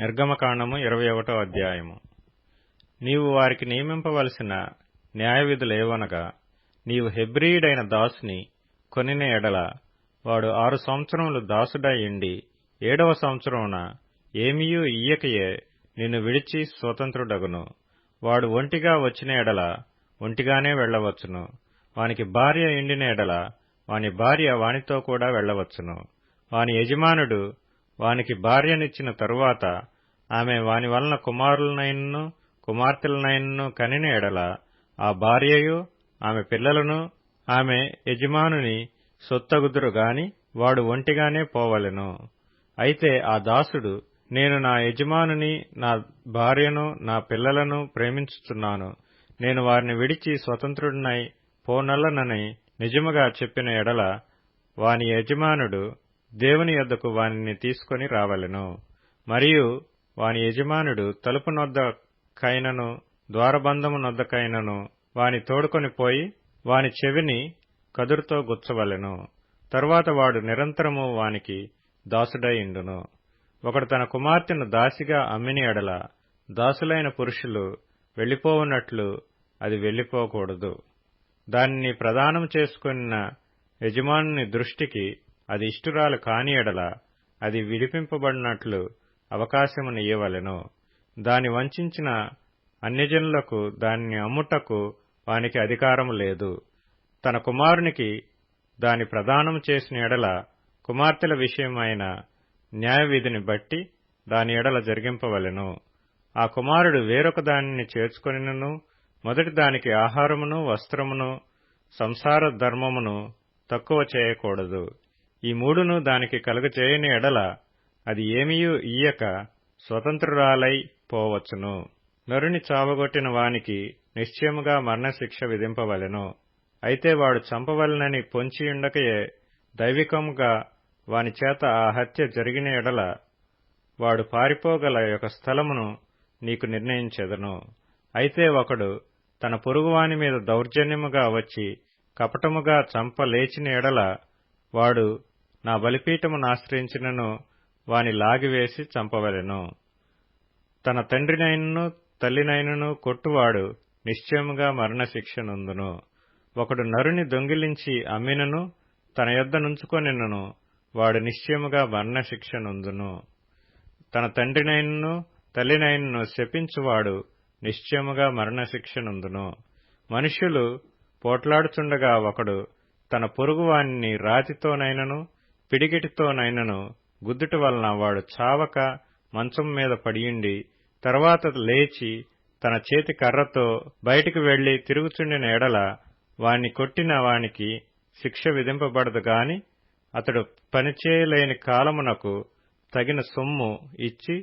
నిర్గమకాండము 21వ అధ్యాయము. నీవు వారికి నియమింపవలసిన న్యాయవిధులేవనగా, నీవు హెబ్రీయుడైన దాసుని కొనిన ఎడల వాడు 6 సంవత్సరములు దాసుడై ఉండి 7వ సంవత్సరమున ఏమియూ ఇయ్యకయే నిన్ను విడిచి స్వతంత్రుడగును. వాడు ఒంటిగా వచ్చిన ఎడల ఒంటిగానే వెళ్లవచ్చును. వానికి భార్య ఎండిన ఎడల వాని భార్య వానితో కూడా వెళ్లవచ్చును. వాని యజమానుడు వానికి భార్యనిచ్చిన తరువాత ఆమె వాని వలన కుమారులనైనను కుమార్తెలనైనను కనిన ఎడల ఆ భార్యయు ఆమె పిల్లలను ఆమె యజమానుని సొత్తగుదురు గాని వాడు ఒంటిగానే పోవలెను. అయితే ఆ దాసుడు, నేను నా యజమానుని, నా భార్యను, నా పిల్లలను ప్రేమించుచున్నాను, నేను వారిని విడిచి స్వతంత్రుడినై పోనల్లనని నిజముగా చెప్పిన ఎడల వాని యజమానుడు దేవుని యొద్దకు వానిని తీసుకొని రావలెను. మరియు వాని యజమానుడు తలుపు నొద్దకైనను ద్వారబంధము నొద్దకైనను వాని తోడుకొని పోయి వాని చెవిని కదురుతో గుచ్చవలెను. తరువాత వాడు నిరంతరము వానికి దాసుడై ఉండును. ఒకడు తన కుమార్తెను దాసిగా అమ్మిన ఎడల దాసులైన పురుషులు వెళ్లిపోవునట్లు అది వెళ్లిపోకూడదు. దానిని ప్రదానం చేసుకున్న యజమానుని దృష్టికి అది ఇష్టురాలు కాని ఎడల అది విడిపింపబడినట్లు అవకాశమునియ్యవలెను. దాని వంచిన అన్యజనులకు దానిని అమ్ముటకు వానికి అధికారము లేదు. తన కుమారునికి దాని ప్రదానం చేసిన ఎడల కుమార్తెల విషయమైన న్యాయవిధిని బట్టి దాని ఎడల జరిగింపవలెను. ఆ కుమారుడు వేరొక దానిని చేర్చుకొనినను మొదటి దానికి ఆహారమును వస్త్రమును సంసార ధర్మమును తక్కువ చేయకూడదు. ఈ మూడును దానికి కలుగచేయని ఎడల అది ఏమియూ ఇయ్యక స్వతంత్రురాలై పోవచ్చును. నరుని చావగొట్టిన వానికి నిశ్చయముగా మరణశిక్ష విధింపవలెను. అయితే వాడు చంపవలెనని పొంచియుండకయే దైవికముగా వాని చేత ఆ హత్య జరిగిన ఎడల వాడు పారిపోగల ఒక స్థలమును నీకు నిర్ణయించెదను. అయితే ఒకడు తన పొరుగువాని మీద దౌర్జన్యముగా వచ్చి కపటముగా చంపలేచిన ఎడల వాడు నా బలిపీఠమును ఆశ్రయించినను వాని లాగివేసి చంపవలెను. తన తండ్రినైనను తల్లినైనను కొట్టువాడు నిశ్చయముగా మరణశిక్ష నొందును. ఒకడు నరుని దొంగిలించి అమ్మినను తన యొద్ద నుంచుకొనినను వాడు నిశ్చయముగా మరణశిక్ష నొందును. తన తండ్రినైనను తల్లినైనను శపించువాడు నిశ్చయముగా మరణశిక్ష నొందును. మనుష్యులు పోట్లాడుచుండగా ఒకడు తన పొరుగువానిని రాతితోనైనను పిడిగిటితోనైనను గుద్దుట వలన వాడు చావక మంచం మీద పడియుండి తర్వాత లేచి తన చేతి కర్రతో బయటికి వెళ్లి తిరుగుచుండిన ఎడల వాణ్ణి కొట్టిన వానికి శిక్ష విధింపబడదు గాని అతడు పనిచేయలేని కాలమునకు తగిన సొమ్ము ఇచ్చి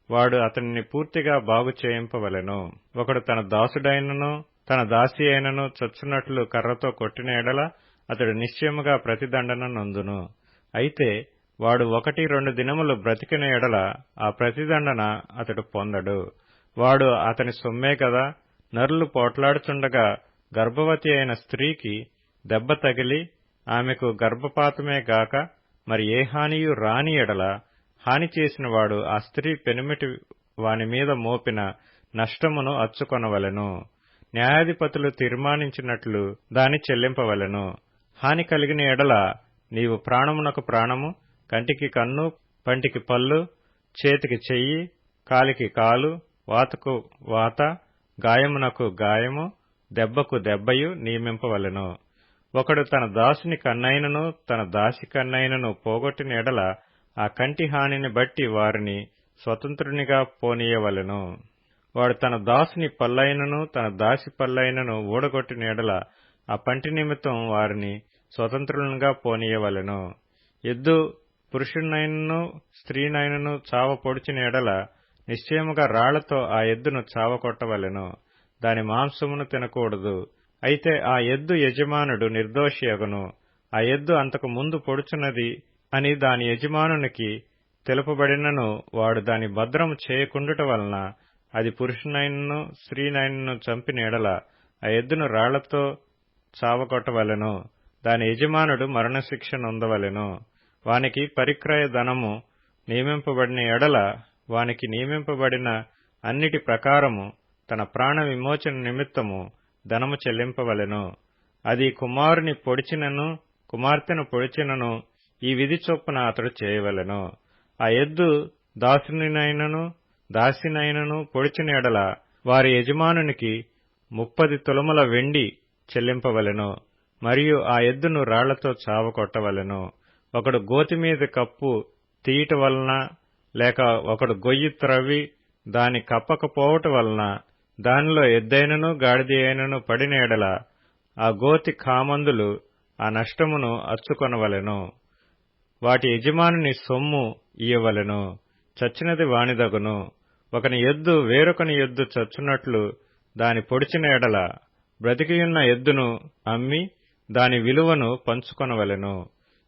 వాడు అతనిని పూర్తిగా బాగు చేయింపవలెను. ఒకడు తన దాసుడైనను తన దాసి అయినను చచ్చునట్లు కర్రతో కొట్టిన ఎడల అతడు నిశ్చయముగా ప్రతిదండన నొందును. అయితే వాడు 1-2 దినములు బ్రతికిన ఎడల ఆ ప్రతిదండన అతడు పొందడు. వాడు అతని సొమ్మే కదా. నరులు పోట్లాడుచుండగా గర్భవతి అయిన స్త్రీకి దెబ్బ తగిలి ఆమెకు గర్భపాతమే గాక మరి ఏ హానియూ రాని ఎడల హాని చేసిన వాడు ఆ స్త్రీ పెనిమిటి వాని మీద మోపిన నష్టమును అచ్చుకొనవలెను. న్యాయాధిపతులు తీర్మానించినట్లు దాని చెల్లింపవలెను. హాని కలిగిన ఎడల నీవు ప్రాణమునకు ప్రాణము, కంటికి కన్ను, పంటికి పళ్ళు, చేతికి చెయ్యి, కాలికి కాలు, వాతకు వాత, గాయమునకు గాయము, దెబ్బకు దెబ్బయు నియమింపవలెను. ఒకడు తన దాసుని కన్నైనను తన దాసి కన్నైనను పోగొట్టిన ఎడల ఆ కంటి హానిని బట్టి వారిని స్వతంత్రునిగా పోనీయవలెను. వాడు తన దాసుని పల్లైనను తన దాసి పల్లైనను ఊడగొట్టిన ఎడల ఆ పంటి నిమిత్తం వారిని స్వతంత్రులుగా పోనీయవలెను. ఎద్దు పురుషునైనను స్త్రీనైనను చావ పొడిచిన ఎడల నిశ్చయముగా రాళ్లతో ఆ ఎద్దును చావకొట్టవలెను. దాని మాంసమును తినకూడదు. అయితే ఆ ఎద్దు యజమానుడు నిర్దోషియగును. ఆ ఎద్దు అంతకు ముందు పొడుచున్నది అని దాని యజమానునికి తెలుపబడినను వాడు దాని భద్రము చేయకుండుట వలన అది పురుషునైనను స్త్రీనైనను చంపిన ఎడల ఆ ఎద్దును రాళ్లతో చావకొట్టవలెను. దాని యజమానుడు మరణశిక్ష నొందవలెను. వానికి పరిక్రయ ధనము నియమింపబడిన ఎడల వానికి నియమింపబడిన అన్నిటి ప్రకారము తన ప్రాణ విమోచన నిమిత్తము ధనము చెల్లింపవలెను. అది కుమారుని పొడిచినను కుమార్తెను పొడిచినను ఈ విధి చొప్పున అతడు చేయవలెను. ఆ ఎద్దు దాసునినైనను దాసినైనను పొడిచిన ఎడల వారి యజమానునికి 30 తులముల వెండి చెల్లింపవలెను. మరియు ఆ ఎద్దును రాళ్లతో చావకొట్టవలెను. ఒకడు గోతి మీద కప్పు తీయట వలన లేక ఒకడు గొయ్యి త్రవ్వి దాని కప్పకపోవట వలన దానిలో ఎద్దైనను గాడిద అయినను పడిన ఎడల ఆ గోతి కామందులు ఆ నష్టమును అచ్చుకొనవలెను. వాటి యజమానుని సొమ్ము ఇయ్యవలెను. చచ్చినది వానిదగును. ఒకని ఎద్దు వేరొకని ఎద్దు చచ్చునట్లు దాని పొడిచిన ఎడల బ్రతికియున్న ఎద్దును అమ్మి దాని విలువను పంచుకొనవలెను.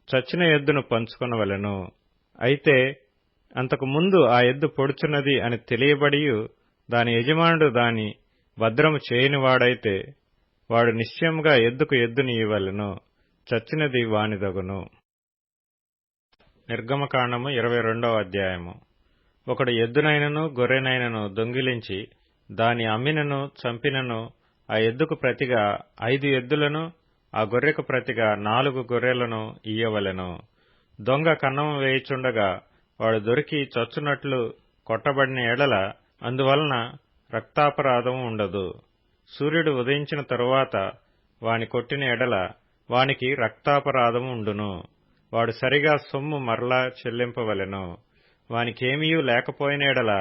చచ్చిన ఎద్దును పంచుకొనవలెను. అయితే అంతకు ముందు ఆ ఎద్దు పొడుచున్నది అని తెలియబడియు దాని యజమానుడు దాని భద్రము చేయనివాడైతే వాడు నిశ్చయముగా ఎద్దుకు ఎద్దుని ఇవ్వవలెను. చచ్చినది వానిదగును. నిర్గమకాండము 22వ అధ్యాయము. ఒకడు ఎద్దునైనను గొర్రెనైనను దొంగిలించి దాని అమ్మినను చంపినను ఆ ఎద్దుకు ప్రతిగా 5 ఎద్దులను ఆ గొర్రెకు ప్రతిగా 4 గొర్రెలను ఇయ్యవలెను. దొంగ కన్నము వేయుచుండగా వాడు దొరికి చచ్చునట్లు కొట్టబడిన ఎడల అందువలన రక్తాపరాధం ఉండదు. సూర్యుడు ఉదయించిన తరువాత వాని కొట్టిన ఎడల వానికి రక్తాపరాధం ఉండును. వాడు సరిగా సొమ్ము మరలా చెల్లింపవలెను. వానికేమీయూ లేకపోయిన ఎడల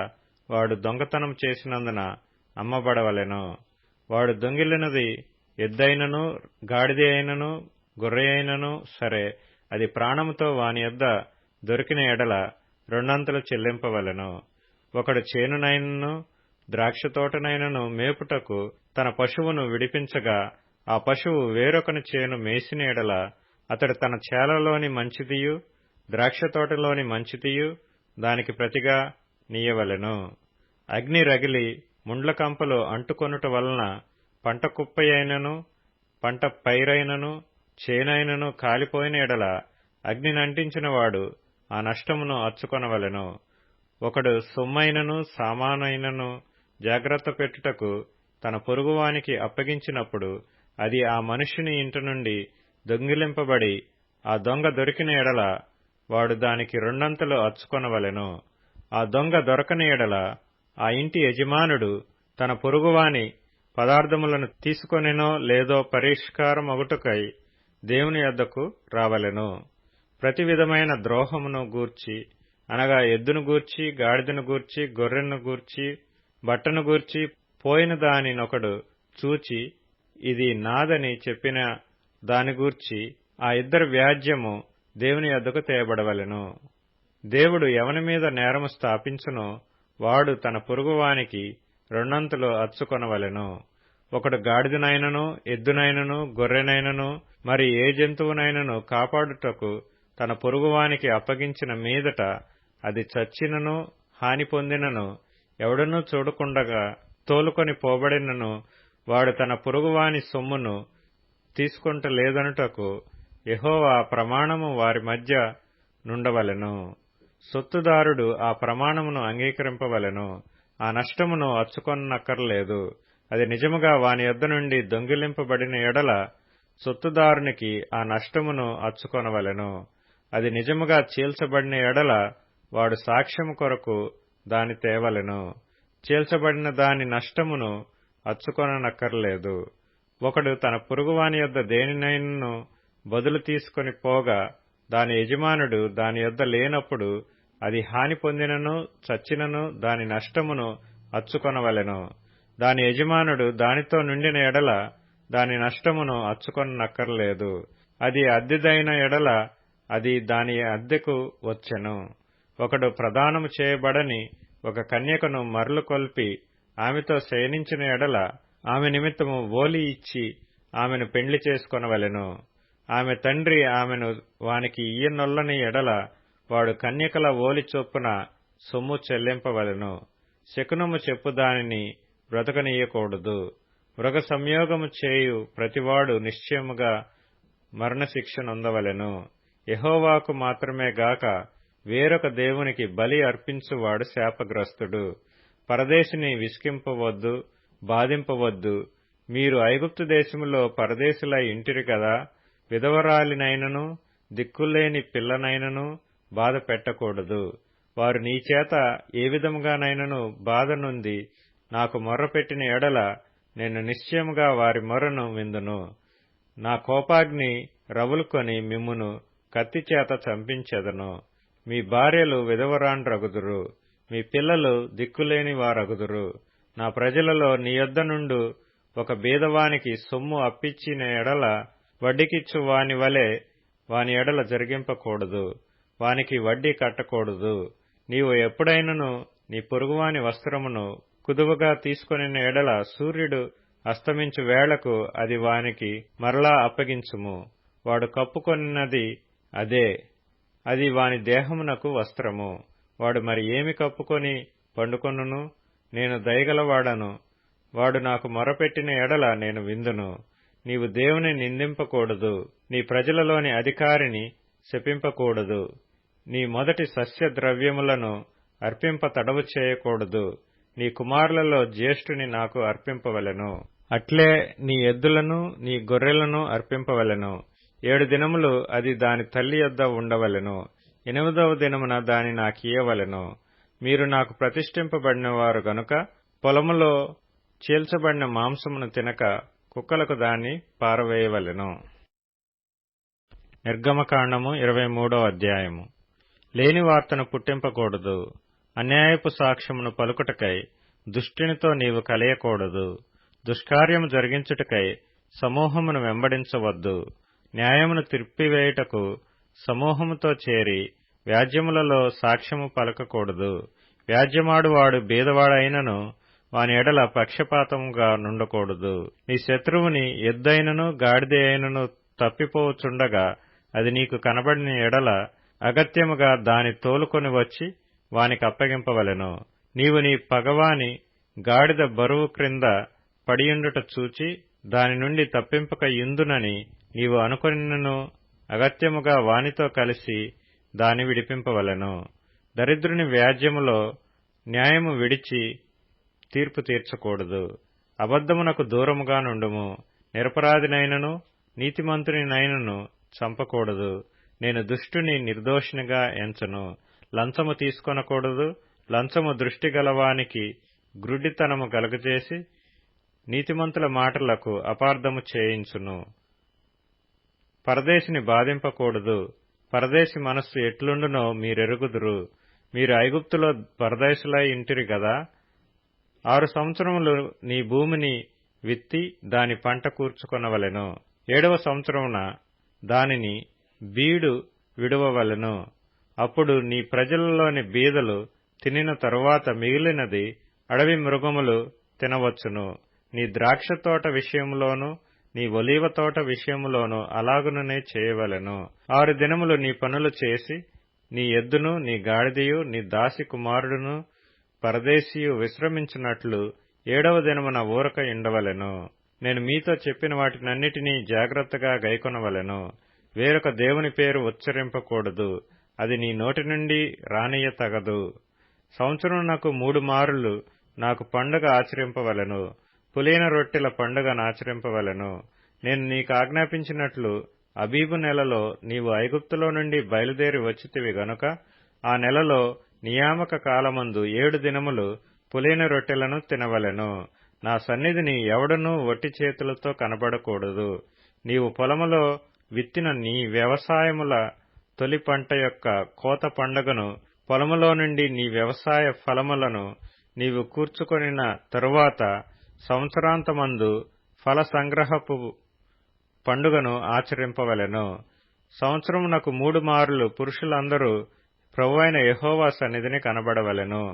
వాడు దొంగతనం చేసినందున అమ్మబడవలెను. వాడు దొంగిలినది ఎద్దైనను గాడిద అయినను గొర్రె అయినను సరే, అది ప్రాణముతో వాని యొద్ద దొరికిన ఎడల 2 చెల్లింపవలెను. ఒకడు చేనునైనను ద్రాక్షతోటనైనను మేపుటకు తన పశువును విడిపించగా ఆ పశువు వేరొకని చేను మేసిన ఎడల అతడు తన చేలలోని మంచిదియు ద్రాక్షతోటలోని మంచిదియు దానికి ప్రతిగా నీయవలెను. అగ్ని రగిలి ముండ్ల కంపలు అంటుకొనుట వలన పంట కుప్పయైనను పంట పైరైనను చేనైనను కాలిపోయిన ఎడల అగ్నినంటించిన వాడు ఆ నష్టమును అచ్చుకొనవలెను. ఒకడు సొమ్మైనను సామానైనను జాగ్రత్త పెట్టుటకు తన పొరుగువానికి అప్పగించినప్పుడు అది ఆ మనుష్యుని ఇంటి నుండి దొంగిలింపబడి ఆ దొంగ దొరికిన ఎడల వాడు దానికి 2 అచ్చుకొనవలెను. ఆ దొంగ దొరకని ఎడల ఆ ఇంటి యజమానుడు తన పొరుగువాని పదార్థములను తీసుకొనెనో లేదో పరిష్కారమగుటకై దేవుని యొద్దకు రావలెను. ప్రతి విధమైన ద్రోహమును గూర్చి అనగా ఎద్దును గూర్చి గాడిదను గూర్చి గొర్రెను గూర్చి బట్టను గూర్చి పోయిన దానినొకడు చూచి ఇది నాదని చెప్పిన దాని గూర్చి ఆ ఇద్దరి వ్యాజ్యము దేవుని యొద్దకు తేబడవలెను. దేవుడు ఎవని మీద నేరము స్థాపించునో వాడు తన పొరుగువానికి 2 అచ్చుకొనవలెను. ఒకడు గాడిదనైనను ఎద్దునైనను గొర్రెనైనను మరి ఏ జంతువునైనను కాపాడుటకు తన పొరుగువానికి అప్పగించిన మీదట అది చచ్చినను హాని పొందినను ఎవడనూ చూడకుండగా తోలుకొని పోబడినను వాడు తన పొరుగువాని సొమ్మును తీసుకొంటలేదనుటకు యెహోవా ప్రమాణము వారి మధ్య నుండవలెను. సొత్తుదారుడు ఆ ప్రమాణమును అంగీకరింపవలెను. ఆ నష్టమును అచ్చుకొనక్కర్లేదు. అది నిజముగా వాని యొద్ద నుండి దొంగిలింపబడిన ఎడల సొత్తుదారునికి ఆ నష్టమును అచ్చుకొనవలెను. అది నిజముగా చీల్చబడిన ఎడల వాడు సాక్ష్యము కొరకు దాని తేవలెను. చీల్చబడిన దాని నష్టమును అచ్చుకొనక్కర్లేదు. ఒకడు తన పొరుగువాని యొద్ద దేనినైనను బదులు తీసుకొని పోగా దాని యజమానుడు దాని యొద్ద లేనప్పుడు అది హాని పొందినను చచ్చినను దాని నష్టమును అచ్చుకొనవలెను. దాని యజమానుడు దానితో నిండిన ఎడల దాని నష్టమును అచ్చుకొనక్కర్లేదు. అది అద్దెదైన ఎడల అది దాని అద్దెకు వచ్చెను. ఒకడు ప్రదానము చేయబడని ఒక కన్యకను మరలు కొల్పి ఆమెతో శయనించిన ఎడల ఆమె నిమిత్తము ఓలి ఇచ్చి ఆమెను పెండ్లి చేసుకొనవలెను. ఆమె తండ్రి ఆమెను వానికి ఇయ్యనొల్లని ఎడల వాడు కన్యకల ఓలి చొప్పున సొమ్ము చెల్లింపవలెను. శకునము చెప్పు దానిని బ్రతకనీయకూడదు. మృగ సంయోగము చేయు ప్రతివాడు నిశ్చయముగా మరణశిక్ష నొందవలెను. యెహోవాకు మాత్రమే గాక వేరొక దేవునికి బలి అర్పించువాడు శాపగ్రస్తుడు. పరదేశిని విసికింపవద్దు, బాధింపవద్దు. మీరు ఐగుప్తు దేశములో పరదేశులై ఇంటిరి కదా. విధవరాలినైనను దిక్కులేని పిల్లనైనను బాధ పెట్టకూడదు. వారు నీచేత ఏ విధముగానైనను బాధ నొంది నాకు మొర్రపెట్టిన ఎడల నేను నిశ్చయముగా వారి మొర్రను విందును. నా కోపాగ్ని రగులుకొని మిమ్మును కత్తిచేత చంపించెదను. మీ భార్యలు విధవరాండ్రగుదురు, మీ పిల్లలు దిక్కులేని వారగుదురు. నా ప్రజలలో నీ యొద్ద నుండు ఒక బీదవానికి సొమ్ము అప్పిచ్చిన ఎడల వడ్డీకిచ్చు వాని వలె వాని ఎడల జరిగింపకూడదు, వానికి వడ్డీ కట్టకూడదు. నీవు ఎప్పుడైనను నీ పొరుగువాని వస్త్రమును కుదువగా తీసుకొనిన ఎడల సూర్యుడు అస్తమించు వేళకు అది వానికి మరలా అప్పగించుము. వాడు కప్పుకొనినది అదే, అది వాని దేహమునకు వస్త్రము. వాడు మరి ఏమి కప్పుకొని పండుకొనును? నేను దయగలవాడను, వాడు నాకు మొరపెట్టిన ఎడల నేను విందును. నీవు దేవుని నిందింపకూడదు, నీ ప్రజలలోని అధికారిని శపింపకూడదు. నీ మొదటి సస్య ద్రవ్యములను అర్పింప తడవు చేయకూడదు. నీ కుమారులలో జ్యేష్ఠుని నాకు అర్పింపవలెను. అట్లే నీ ఎద్దులను నీ గొర్రెలను అర్పింపవలెను. 7 దినములు అది దాని తల్లి యొద్ద ఉండవలెను. 8వ దినమున దాని నాకియ్యవలెను. మీరు నాకు ప్రతిష్ఠింపబడినవారు గనుక పొలములో చీల్చబడిన మాంసమును తినక కుక్కలకు దాన్ని పారవేయవలెను. నిర్గమకాండము 23వ అధ్యాయము. లేని వార్తను పుట్టింపకూడదు. అన్యాయపు సాక్ష్యమును పలుకుటకై దుష్టునితో నీవు కలయకూడదు. దుష్కార్యము జరిగించుటకై సమూహమును వెంబడించవద్దు. న్యాయమును త్రిప్పివేయుటకు సమూహముతో చేరి వ్యాజ్యములలో సాక్ష్యము పలకకూడదు. వ్యాజ్యమాడువాడు బీదవాడైనను వాని ఎడల పక్షపాతముగా నుండకూడదు. నీ శత్రువుని ఎద్దైనను గాడిద అయినను తప్పిపోవచుండగా అది నీకు కనబడిన ఎడల అగత్యముగా దాని తోలుకొని వచ్చి వానికి అప్పగింపవలెను. నీవు నీ పగవాని గాడిద బరువు క్రింద పడియుండుట చూచి దాని నుండి తప్పింపక యుందునని నీవు అనుకొనినను అగత్యముగా వానితో కలిసి దాని విడిపింపవలెను. దరిద్రుని వ్యాజ్యములో న్యాయము విడిచి తీర్పు తీర్చకూడదు. అబద్ధమునకు దూరముగా నుండుము. నిరపరాధినైనను నీతిమంతునినైనను చంపకూడదు. నేను దుష్టుని నిర్దోషినిగా ఎంచను. లంచము తీసుకొనకూడదు. లంచము దృష్టి గలవానికి గ్రుడ్డితనము కలుగజేసి నీతిమంతుల మాటలకు అపార్థము చేయించును. పరదేశిని బాధింపకూడదు. పరదేశి మనస్సు ఎట్లుండునో మీరెరుగుదురు. మీరు ఐగుప్తులో పరదేశులై ఇంటిరి గదా. 6 సంవత్సరములు నీ భూమిని విత్తి దాని పంట కూర్చుకొనవలెను. 7వ సంవత్సరమున దానిని బీడు విడువవలెను. అప్పుడు నీ ప్రజలలోని బీదలు తినిన తరువాత మిగిలినది అడవి మృగములు తినవచ్చును. నీ ద్రాక్ష తోట విషయములోను నీ ఒలీవ తోట విషయములోను అలాగుననే చేయవలెను. 6 దినములు నీ పనులు చేసి నీ ఎద్దును నీ గాడిదయు నీ దాసి కుమారుడును పరదేశీయు విశ్రమించున్నట్లు 7వ దినమున ఊరక ఉండవలెను. నేను మీతో చెప్పిన వాటినన్నిటినీ జాగ్రత్తగా గైకొనవలెను. వేరొక దేవుని పేరు ఉచ్చరింపకూడదు. అది నీ నోటి నుండి రానియ తగదు. సంవత్సరమునకు 3 మారులు నాకు పండుగ ఆచరింపవలెను. పులియన రొట్టెల పండుగనాచరింపవలెను. నేను నీకు ఆజ్ఞాపించినట్లు అబీబు నెలలో నీవు ఐగుప్తులో నుండి బయలుదేరి వచ్చితివి గనుక ఆ నెలలో నియామక కాలమందు 7 దినములు పులియన రొట్టెలను తినవలెను. నా సన్నిధిని ఎవడనూ వట్టి చేతులతో కనబడకూడదు. నీవు పొలములో విత్తిన నీ వ్యవసాయముల తొలి పంట యొక్క కోత పండుగను, పొలములో నుండి నీ వ్యవసాయ ఫలములను నీవు కూర్చుకొనిన తరువాత సంవత్సరాంతమందు ఫల సంగ్రహపు పండుగను ఆచరింపవలెను. సంవత్సరమునకు 3 మారులు పురుషులందరూ ప్రభువైన యెహోవా సన్నిధిని కనబడవలెను.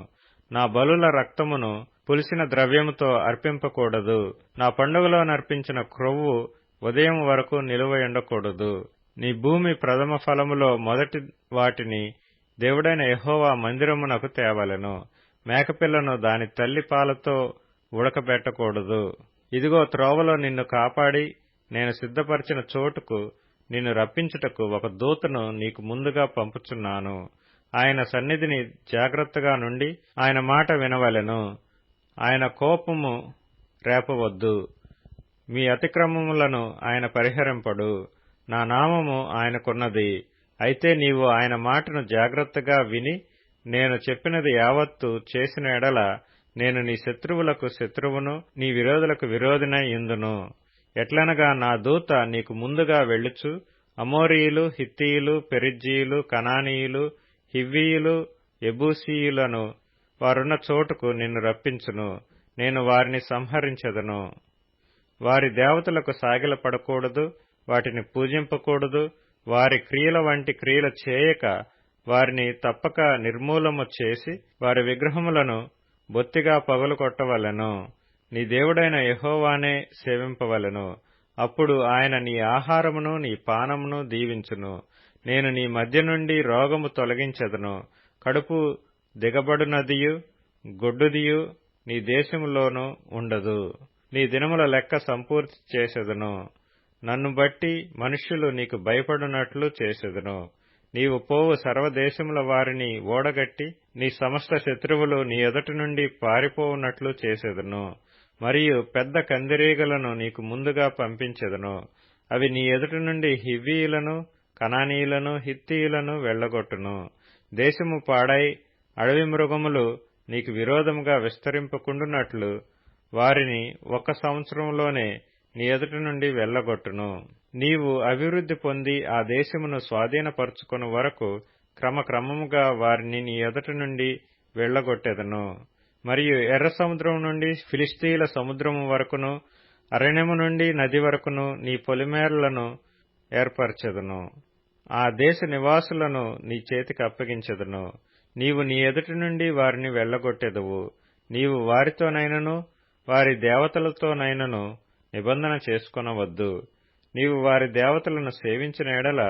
నా బలుల రక్తమును పులిసిన ద్రవ్యముతో అర్పింపకూడదు. నా పండుగలో నర్పించిన క్రొవ్వు ఉదయం వరకు నిలువయుండకూడదు. నీ భూమి ప్రథమ ఫలములో మొదటి వాటిని దేవుడైన యెహోవా మందిరమునకు తేవలెను. మేకపిల్లను దాని తల్లి పాలతో ఉడకబెట్టకూడదు. ఇదిగో త్రోవలో నిన్ను కాపాడి నేను సిద్ధపరిచిన చోటుకు నిన్ను రప్పించుటకు ఒక దూతను నీకు ముందుగా పంపుచున్నాను. ఆయన సన్నిధిని జాగ్రత్తగా నుండి ఆయన మాట వినవలెను. ఆయన కోపము రేపవద్దు. మీ అతిక్రమములను ఆయన పరిహరింపడు. నా నామము ఆయనకున్నది. అయితే నీవు ఆయన మాటను జాగ్రత్తగా విని నేను చెప్పినది యావత్తు చేసిన ఎడల నేను నీ శత్రువులకు శత్రువును, నీ విరోధులకు విరోధినై యుందును. ఎట్లనగా నా దూత నీకు ముందుగా వెళ్ళుచు అమోరీయులు, హిత్తీయులు, పెరిజ్జీయులు, కనానీయులు, హివ్వీయులు, యెబూసీయులను వారున్న చోటుకు నిన్ను రప్పించును. నేను వారిని సంహరించెదను. వారి దేవతలకు సాగిలపడకూడదు, వాటిని పూజింపకూడదు. వారి క్రియల వంటి క్రియలు చేయక వారిని తప్పక నిర్మూలము చేసి వారి విగ్రహములను బొత్తిగా పగులుకొట్టవలెను. నీ దేవుడైన యెహోవానే సేవింపవలెను. అప్పుడు ఆయన నీ ఆహారమును నీ పానమును దీవించును. నేను నీ మధ్య నుండి రోగము తొలగించెదను. కడుపు దిగబడునదియు గొడ్డుదియు నీ దేశములోనూ ఉండదు. నీ దినముల లెక్క సంపూర్తి చేసెదను. నన్ను బట్టి మనుష్యులు నీకు భయపడునట్లు చేసెదను. నీవు పోవు సర్వదేశముల వారిని ఓడగట్టి నీ సమస్త శత్రువులు నీ ఎదుట నుండి పారిపోవునట్లు చేసెదను. మరియు పెద్ద కందిరీగలను నీకు ముందుగా పంపించెదను. అవి నీ ఎదుట నుండి హివ్వీయులను, కనానీయులను, హిత్తీయులను వెళ్లగొట్టును. దేశము పాడై అడవి మృగములు నీకు విరోధముగా విస్తరింపకుండునట్లు వారిని 1 సంవత్సరంలోనే నీ ఎదుట నుండి వెళ్లగొట్టును. నీవు అభివృద్ధి పొంది ఆ దేశమును స్వాధీనపరుచుకొను వరకు క్రమక్రమముగా వారిని నీ ఎదుట నుండి వెళ్లగొట్టెదను. మరియు ఎర్ర సముద్రం నుండి ఫిలిష్తీయుల సముద్రము వరకును, అరణ్యము నుండి నది వరకును నీ పొలిమేరలను ఏర్పరచెదను. ఆ దేశ నివాసులను నీ చేతికి అప్పగించెదను. నీవు నీ ఎదుట నుండి వారిని వెళ్లగొట్టెదవు. నీవు వారితోనైనను వారి దేవతలతోనైనను నిబంధన చేసుకొనవద్దు. నీవు వారి దేవతలను సేవించిన ఎడల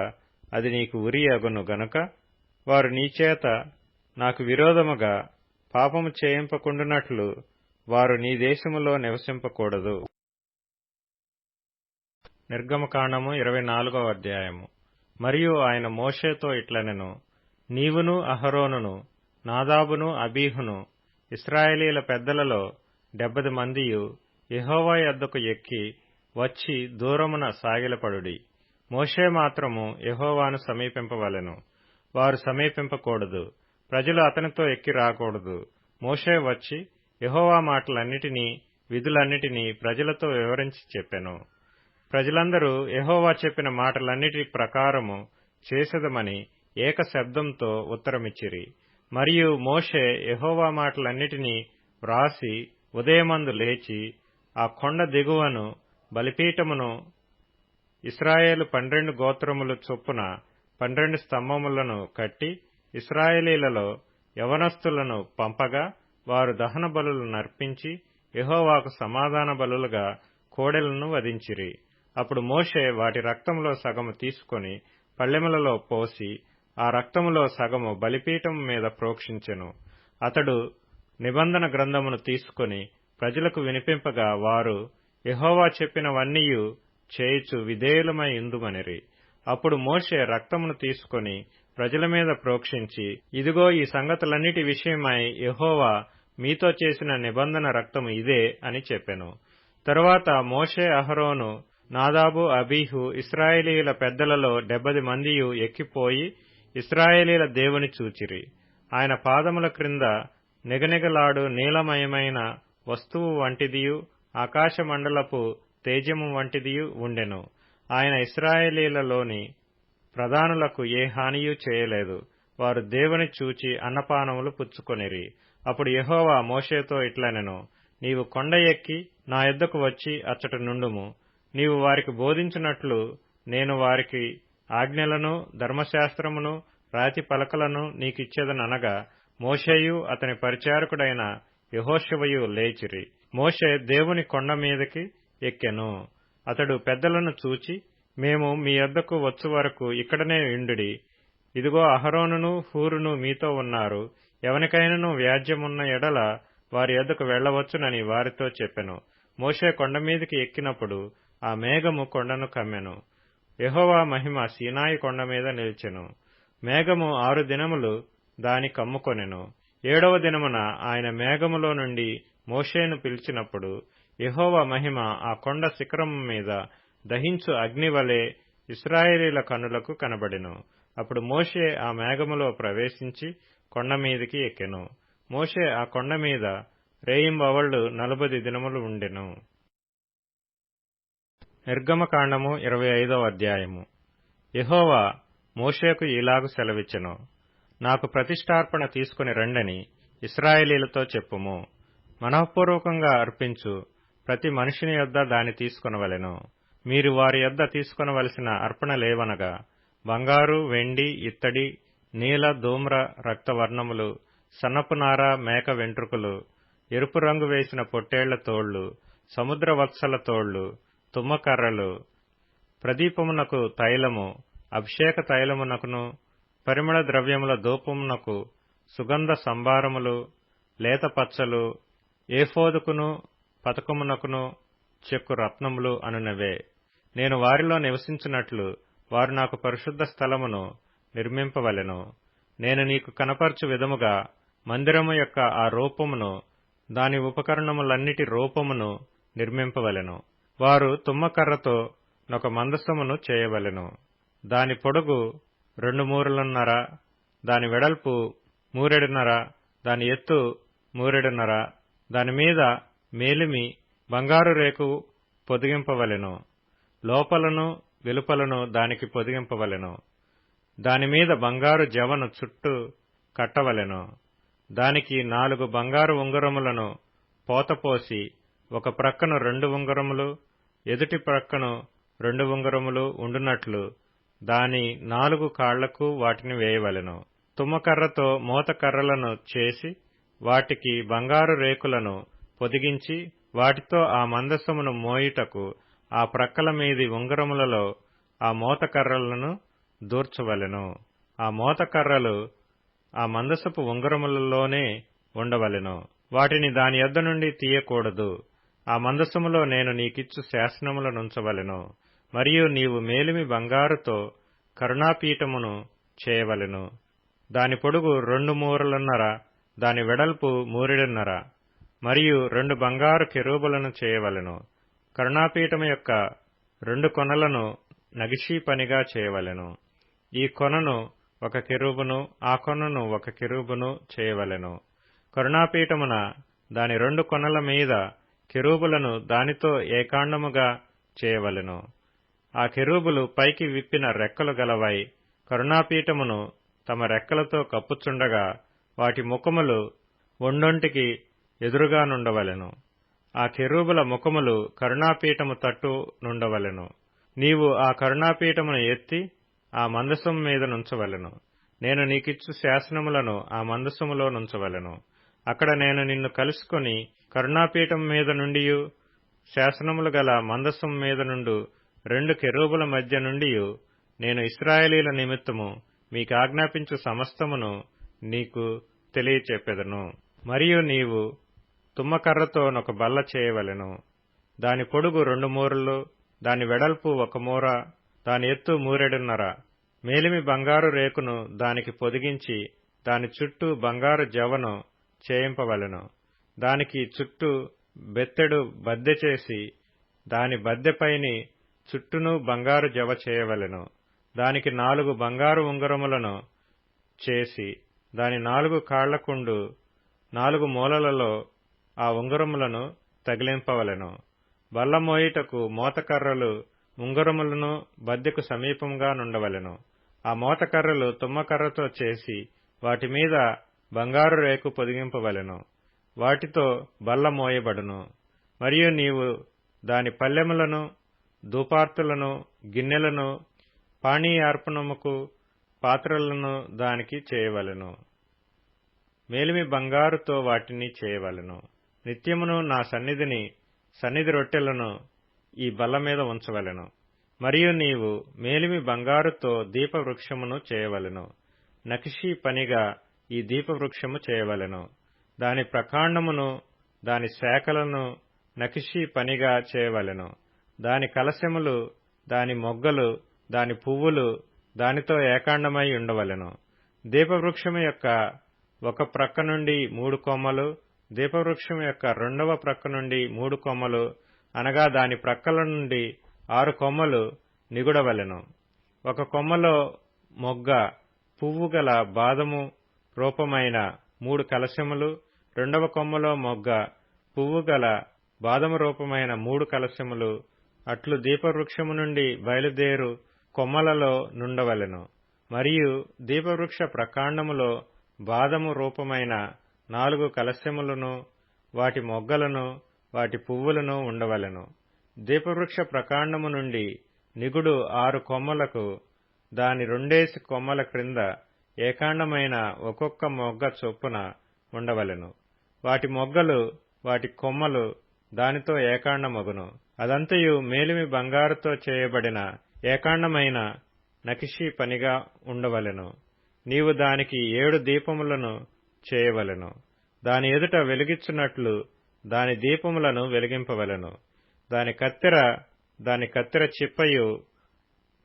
అది నీకు ఉరి అగును గనుక వారు నీచేత నాకు విరోధముగా పాపము చేయింపకుండునట్లు వారు నీ దేశములో నివసింపకూడదు. నిర్గమకాండము 24వ అధ్యాయము. మరియు ఆయన మోషేతో ఇట్లనెను, నీవును అహరోనును నాదాబును అబీహును ఇశ్రాయేలీల పెద్దలలో 70 మందియు యెహోవా యొద్దకు ఎక్కి వచ్చి దూరమున సాగిలపడుడి. మోషే మాత్రము యెహోవాను సమీపింపవలెను. వారు సమీపింపకూడదు. ప్రజలు అతనితో ఎక్కి రాకూడదు. మోషే వచ్చి యెహోవా మాటలన్నిటినీ విధులన్నిటినీ ప్రజలతో వివరించి చెప్పెను. ప్రజలందరూ యెహోవా చెప్పిన మాటలన్నిటి ప్రకారము చేసెదమని ఏక శబ్దంతో ఉత్తరమిచ్చిరి. మరియు మోషే యెహోవా మాటలన్నిటినీ వ్రాసి ఉదయమందు లేచి ఆ కొండ దిగువను బలిపీఠమును ఇశ్రాయేలు 12 గోత్రములు చొప్పున 12 స్తంభములను కట్టి ఇశ్రాయేలీలలో యవనస్తులను పంపగా వారు దహన బలులు నర్పించి యెహోవాకు సమాధాన బలులుగా కోడెలను వధించిరి. అప్పుడు మోషే వాటి రక్తములో సగము తీసుకొని పళ్ళెములలో పోసి ఆ రక్తములో సగము బలిపీఠము మీద ప్రోక్షించెను. అతడు నిబంధన గ్రంథమును తీసుకొని ప్రజలకు వినిపింపగా వారు యెహోవా చెప్పినవన్నీయు చేయుచు విధేయులమై యుందుమనిరి. అప్పుడు మోషే రక్తమును తీసుకొని ప్రజల మీద ప్రోక్షించి, ఇదిగో ఈ సంగతులన్నిటి విషయమై యెహోవా మీతో చేసిన నిబంధన రక్తము ఇదే అని చెప్పెను. తరువాత మోషే, అహరోను, నాదాబు, అబీహు ఇశ్రాయేలీయుల పెద్దలలో 70 మందియు ఎక్కిపోయి ఇశ్రాయేలీల దేవుని చూచిరి. ఆయన పాదముల క్రింద నిగనిగలాడు నీలమయమైన వస్తువు వంటిదియు ఆకాశమండలపు తేజము వంటిదియు ఉండెను. ఆయన ఇశ్రాయేలీలలోని ప్రధానులకు ఏ హానియూ చేయలేదు. వారు దేవుని చూచి అన్నపానములు పుచ్చుకొనిరి. అప్పుడు యెహోవా మోషేతో ఇట్లనెను, నీవు కొండ ఎక్కి నా యొద్దకు వచ్చి అచ్చట నుండుము. నీవు వారికి బోధించున్నట్లు నేను వారికి ఆజ్ఞలను, ధర్మశాస్త్రమును, రాతి పలకలను నీకిచ్చేదననగా మోషేయు అతని పరిచారకుడైన యెహోషువయు లేచిరి. మోషే దేవుని కొండ మీదకి ఎక్కెను. అతడు పెద్దలను చూచి, మేము మీ యొద్దకు వచ్చు వరకు ఇక్కడనే యుండుడి. ఇదిగో అహరోనును హూరును మీతో ఉన్నారు. ఎవనికైనను వ్యాజ్యమున్న ఎడల వారి యొద్దకు వెళ్లవచ్చునని వారితో చెప్పెను. మోషే కొండమీదికి ఎక్కినప్పుడు ఆ మేఘము కొండను కమ్మెను. యెహోవా మహిమ సీనాయి కొండ మీద నిలిచెను. మేఘము 6 దినములు దాని కమ్ముకొనెను. 7వ దినమున ఆయన మేఘములో నుండి మోషేను పిలిచినప్పుడు యెహోవా మహిమ ఆ కొండ శిఖరము మీద దహించు అగ్నివలె ఇశ్రాయేలీయుల కన్నులకు కనబడెను. అప్పుడు మోషే ఆ మేఘములో ప్రవేశించి కొండ మీదికి ఎక్కెను. మోషే ఆ కొండ మీద రేయింబవళ్లు 40 దినములు ఉండెను. నిర్గమకాండము 25వ అధ్యాయము. యెహోవా మోషేకు ఇలాగు సెలవిచ్చెను. నాకు ప్రతిష్ఠార్పణ తీసుకుని రండని ఇశ్రాయేలీయులతో చెప్పుము. మనఃపూర్వకంగా అర్పించు ప్రతి మనుషుని యొద్ద దాని తీసుకొనవలెను. మీరు వారి యొద్ద తీసుకొనవలసిన అర్పణలేవనగా బంగారు, వెండి, ఇత్తడి, నీల, ధూమ్ర, రక్తవర్ణములు, సన్నపునార, మేక వెంట్రుకలు, ఎరుపు రంగు వేసిన పొట్టేళ్ల తోళ్లు, సముద్ర వత్సల తోళ్లు, తుమ్మకర్రలు, ప్రదీపమునకు తైలము, అభిషేక తైలమునకును పరిమళ ద్రవ్యముల ధూపమునకు సుగంధ సంభారములు, లేత పచ్చలు, ఏఫోదుకును పతకమునకును చెక్కు రత్నములు అనునవే. నేను వారిలో నివసించినట్లు వారు నాకు పరిశుద్ధ స్థలమును నిర్మింపవలెను. నేను నీకు కనపరచు విధముగా మందిరము యొక్క ఆ రూపమును, దాని ఉపకరణములన్నిటి రూపమును నిర్మింపవలెను. వారు తుమ్మకర్రతో ఒక మందసమును చేయవలెను. దాని పొడుగు 2 మూరలున్నర, దాని వెడల్పు 3 మూరెడున్నర, దాని ఎత్తు 3 మూరెడున్నర, దానిమీద మేలిమి బంగారు రేకు పొదిగింపవలెను. లోపలను వెలుపలను దానికి పొదిగింపవలెను. దానిమీద బంగారు జవను చుట్టూ కట్టవలెను. దానికి 4 బంగారు ఉంగరములను పోతపోసి ఒక ప్రక్కను 2 ఉంగరములు, ఎదుటి ప్రక్కను 2 ఉంగరములు ఉండునట్లు దాని 4 కాళ్లకు వాటిని వేయవలెను. తుమ్మకర్రతో మోతకర్రలను చేసి వాటికి బంగారు రేకులను పొదిగించి వాటితో ఆ మందసమును మోయుటకు ఆ ప్రక్కల మీది ఉంగరములలో ఆ మోతకర్రలను దూర్చవలెను. ఆ మోతకర్రలు ఆ మందసపు ఉంగరములలోనే ఉండవలెను. వాటిని దాని యొద్ద నుండి తీయకూడదు. ఆ మందసములో నేను నీకిచ్చు శాసనములనుంచవలెను. మరియు నీవు మేలిమి బంగారుతో కరుణాపీఠమును చేయవలెను. దాని పొడుగు 2 మూరలున్నర, దాని వెడల్పు 3 మూరెడున్నర, మరియు 2 బంగారు కెరూబులను చేయవలెను. కరుణాపీఠము యొక్క 2 కొనలను నగిషీ పనిగా చేయవలెను. ఈ కొనను ఒక కెరూబును, ఆ కొనను ఒక కెరూబును చేయవలెను. కరుణాపీఠమున దాని 2 కొనల మీద కెరూబులను దానితో ఏకాండముగా చేయవలెను. ఆ కెరూబులు పైకి విప్పిన రెక్కలు గలవై కరుణాపీఠమును తమ రెక్కలతో కప్పుచుండగా వాటి ముఖములు ఒండొంటికి ఎదురుగా నుండవలెను. ఆ కెరూబుల ముఖములు కరుణాపీఠము తట్టు నుండవలెను. నీవు ఆ కరుణాపీఠమును ఎత్తి ఆ మందసము మీద నుంచవలెను. నేను నీకిచ్చు శాసనములను ఆ మందసములో నుంచవలెను. అక్కడ నేను నిన్ను కలుసుకొని కరుణాపీఠం మీద నుండియు శాసనములు గల మందసము మీద నుండు 2 కెరూబుల మధ్య నుండియు నేను ఇశ్రాయేలీయుల నిమిత్తము మీకు ఆజ్ఞాపించు సమస్తమును నీకు తెలియచెప్పెదను. మరియు నీవు తుమ్మకర్రతో ఒక బల్ల చేయవలెను. దాని పొడుగు 2 మూరలు, దాని వెడల్పు 1 మూర, దాని ఎత్తు 3 మూరెడున్నర. మేలిమి బంగారు రేకును దానికి పొదిగించి దాని చుట్టూ బంగారు జవను చేయింపవలెను. దానికి చుట్టూ బెత్తెడు బద్దె చేసి దాని బద్దెపైని చుట్టూను బంగారు జవ చేయవలెను. దానికి 4 బంగారు ఉంగరములను చేసి దాని 4 కాళ్లకుండు 4 మూలలలో ఆ ఉంగరములను తగిలింపవలెను. బల్ల మోయుటకు మోతకర్రలు ఉంగరములను బద్దెకు సమీపంగా నుండవలెను. ఆ మోతకర్రలు తుమ్మకర్రతో చేసి వాటి మీద బంగారు రేకు పొదిగింపవలెను. వాటితో బల్ల మోయబడును. మరియు నీవు దాని పల్లెములను, ధూపార్తులను, గిన్నెలను, పానీయార్పణముకు పాత్రలను దానికి చేయవలెను. మేలిమి బంగారుతో వాటిని చేయవలెను. నిత్యమును నా సన్నిధి రొట్టెలను ఈ బల్ల మీద ఉంచవలెను. మరియు నీవు మేలిమి బంగారుతో దీపవృక్షమును చేయవలెను. నకిషీ పనిగా ఈ దీపవృక్షము చేయవలెను. దాని ప్రకాండమును దాని శాఖలను నకిషీ పనిగా చేయవలెను. దాని కలశములు, దాని మొగ్గలు, దాని పువ్వులు దానితో ఏకాండమై ఉండవలెను. దీపవృక్షము యొక్క ఒక ప్రక్క నుండి 3 కొమ్మలు, దీపవృక్షము యొక్క రెండవ ప్రక్క నుండి 3 కొమ్మలు, అనగా దాని ప్రక్కల నుండి 6 కొమ్మలు నిగుడవలెను. ఒక కొమ్మలో మొగ్గ పువ్వు గల బాదము రూపమైన 3 కలశములు, రెండవ కొమ్మలో మొగ్గ పువ్వు గల బాదము రూపమైన 3 కలశములు అట్లు దీపవృక్షము నుండి బయలుదేరు కొమ్మలలో నుండవలెను. మరియు దీపవృక్ష ప్రకాండములో బాదము రూపమైన 4 కలశములను, వాటి మొగ్గలను, వాటి పువ్వులను ఉండవలెను. దీపవృక్ష ప్రకాండము నుండి నిగుడు 6 కొమ్మలకు దాని 2 కొమ్మల క్రింద ఏకాండమైన ఒక్కొక్క మొగ్గ చొప్పున ఉండవలెను. వాటి మొగ్గలు, వాటి కొమ్మలు దానితో ఏకాండమగును. అదంతయు మేలిమి బంగారుతో చేయబడిన ఏకాండమైన నకిషీ పనిగా ఉండవలెను. నీవు దానికి 7 దీపములను చేయవలెను. దాని ఎదుట వెలిగించున్నట్లు దాని దీపములను వెలిగింపవలెను. దాని కత్తెర చిప్పయు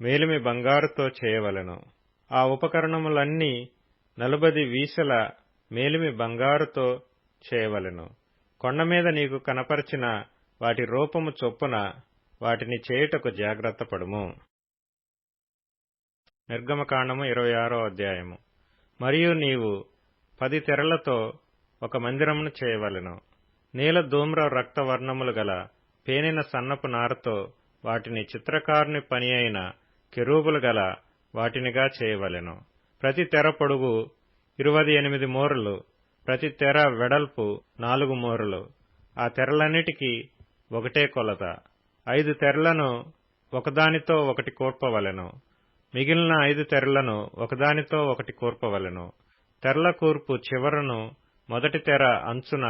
మేలిమి బంగారుతో చేయవలెను. ఆ ఉపకరణములన్నీ 40 వీసల మేలిమి బంగారుతో చేయవలెను. కొండమీద నీకు కనపరిచిన వాటి రూపము చొప్పున వాటిని చేయుటకు జాగ్రత్త పడుము. నిర్గమకాండము 26వ అధ్యాయము. మరియు నీవు 10 తెరలతో ఒక మందిరమును చేయవలెను. నీల ధూమ్ర రక్తవర్ణములు గల పేనిన సన్నపు నారతో వాటిని చిత్రకారుని పని అయిన కెరూబులు గల వాటినిగా చేయవలెను. ప్రతి తెర పొడుగు 28 మూరలు, ప్రతి తెర వెడల్పు 4 మూరలు. ఆ తెరలన్నిటికీ ఒకటే కొలత. 5 తెరలను ఒకదానితో ఒకటి కూర్పవలెను. మిగిలిన 5 తెరలను ఒకదానితో ఒకటి కూర్పవలెను. తెరల కూర్పు చివరను మొదటి తెర అంచున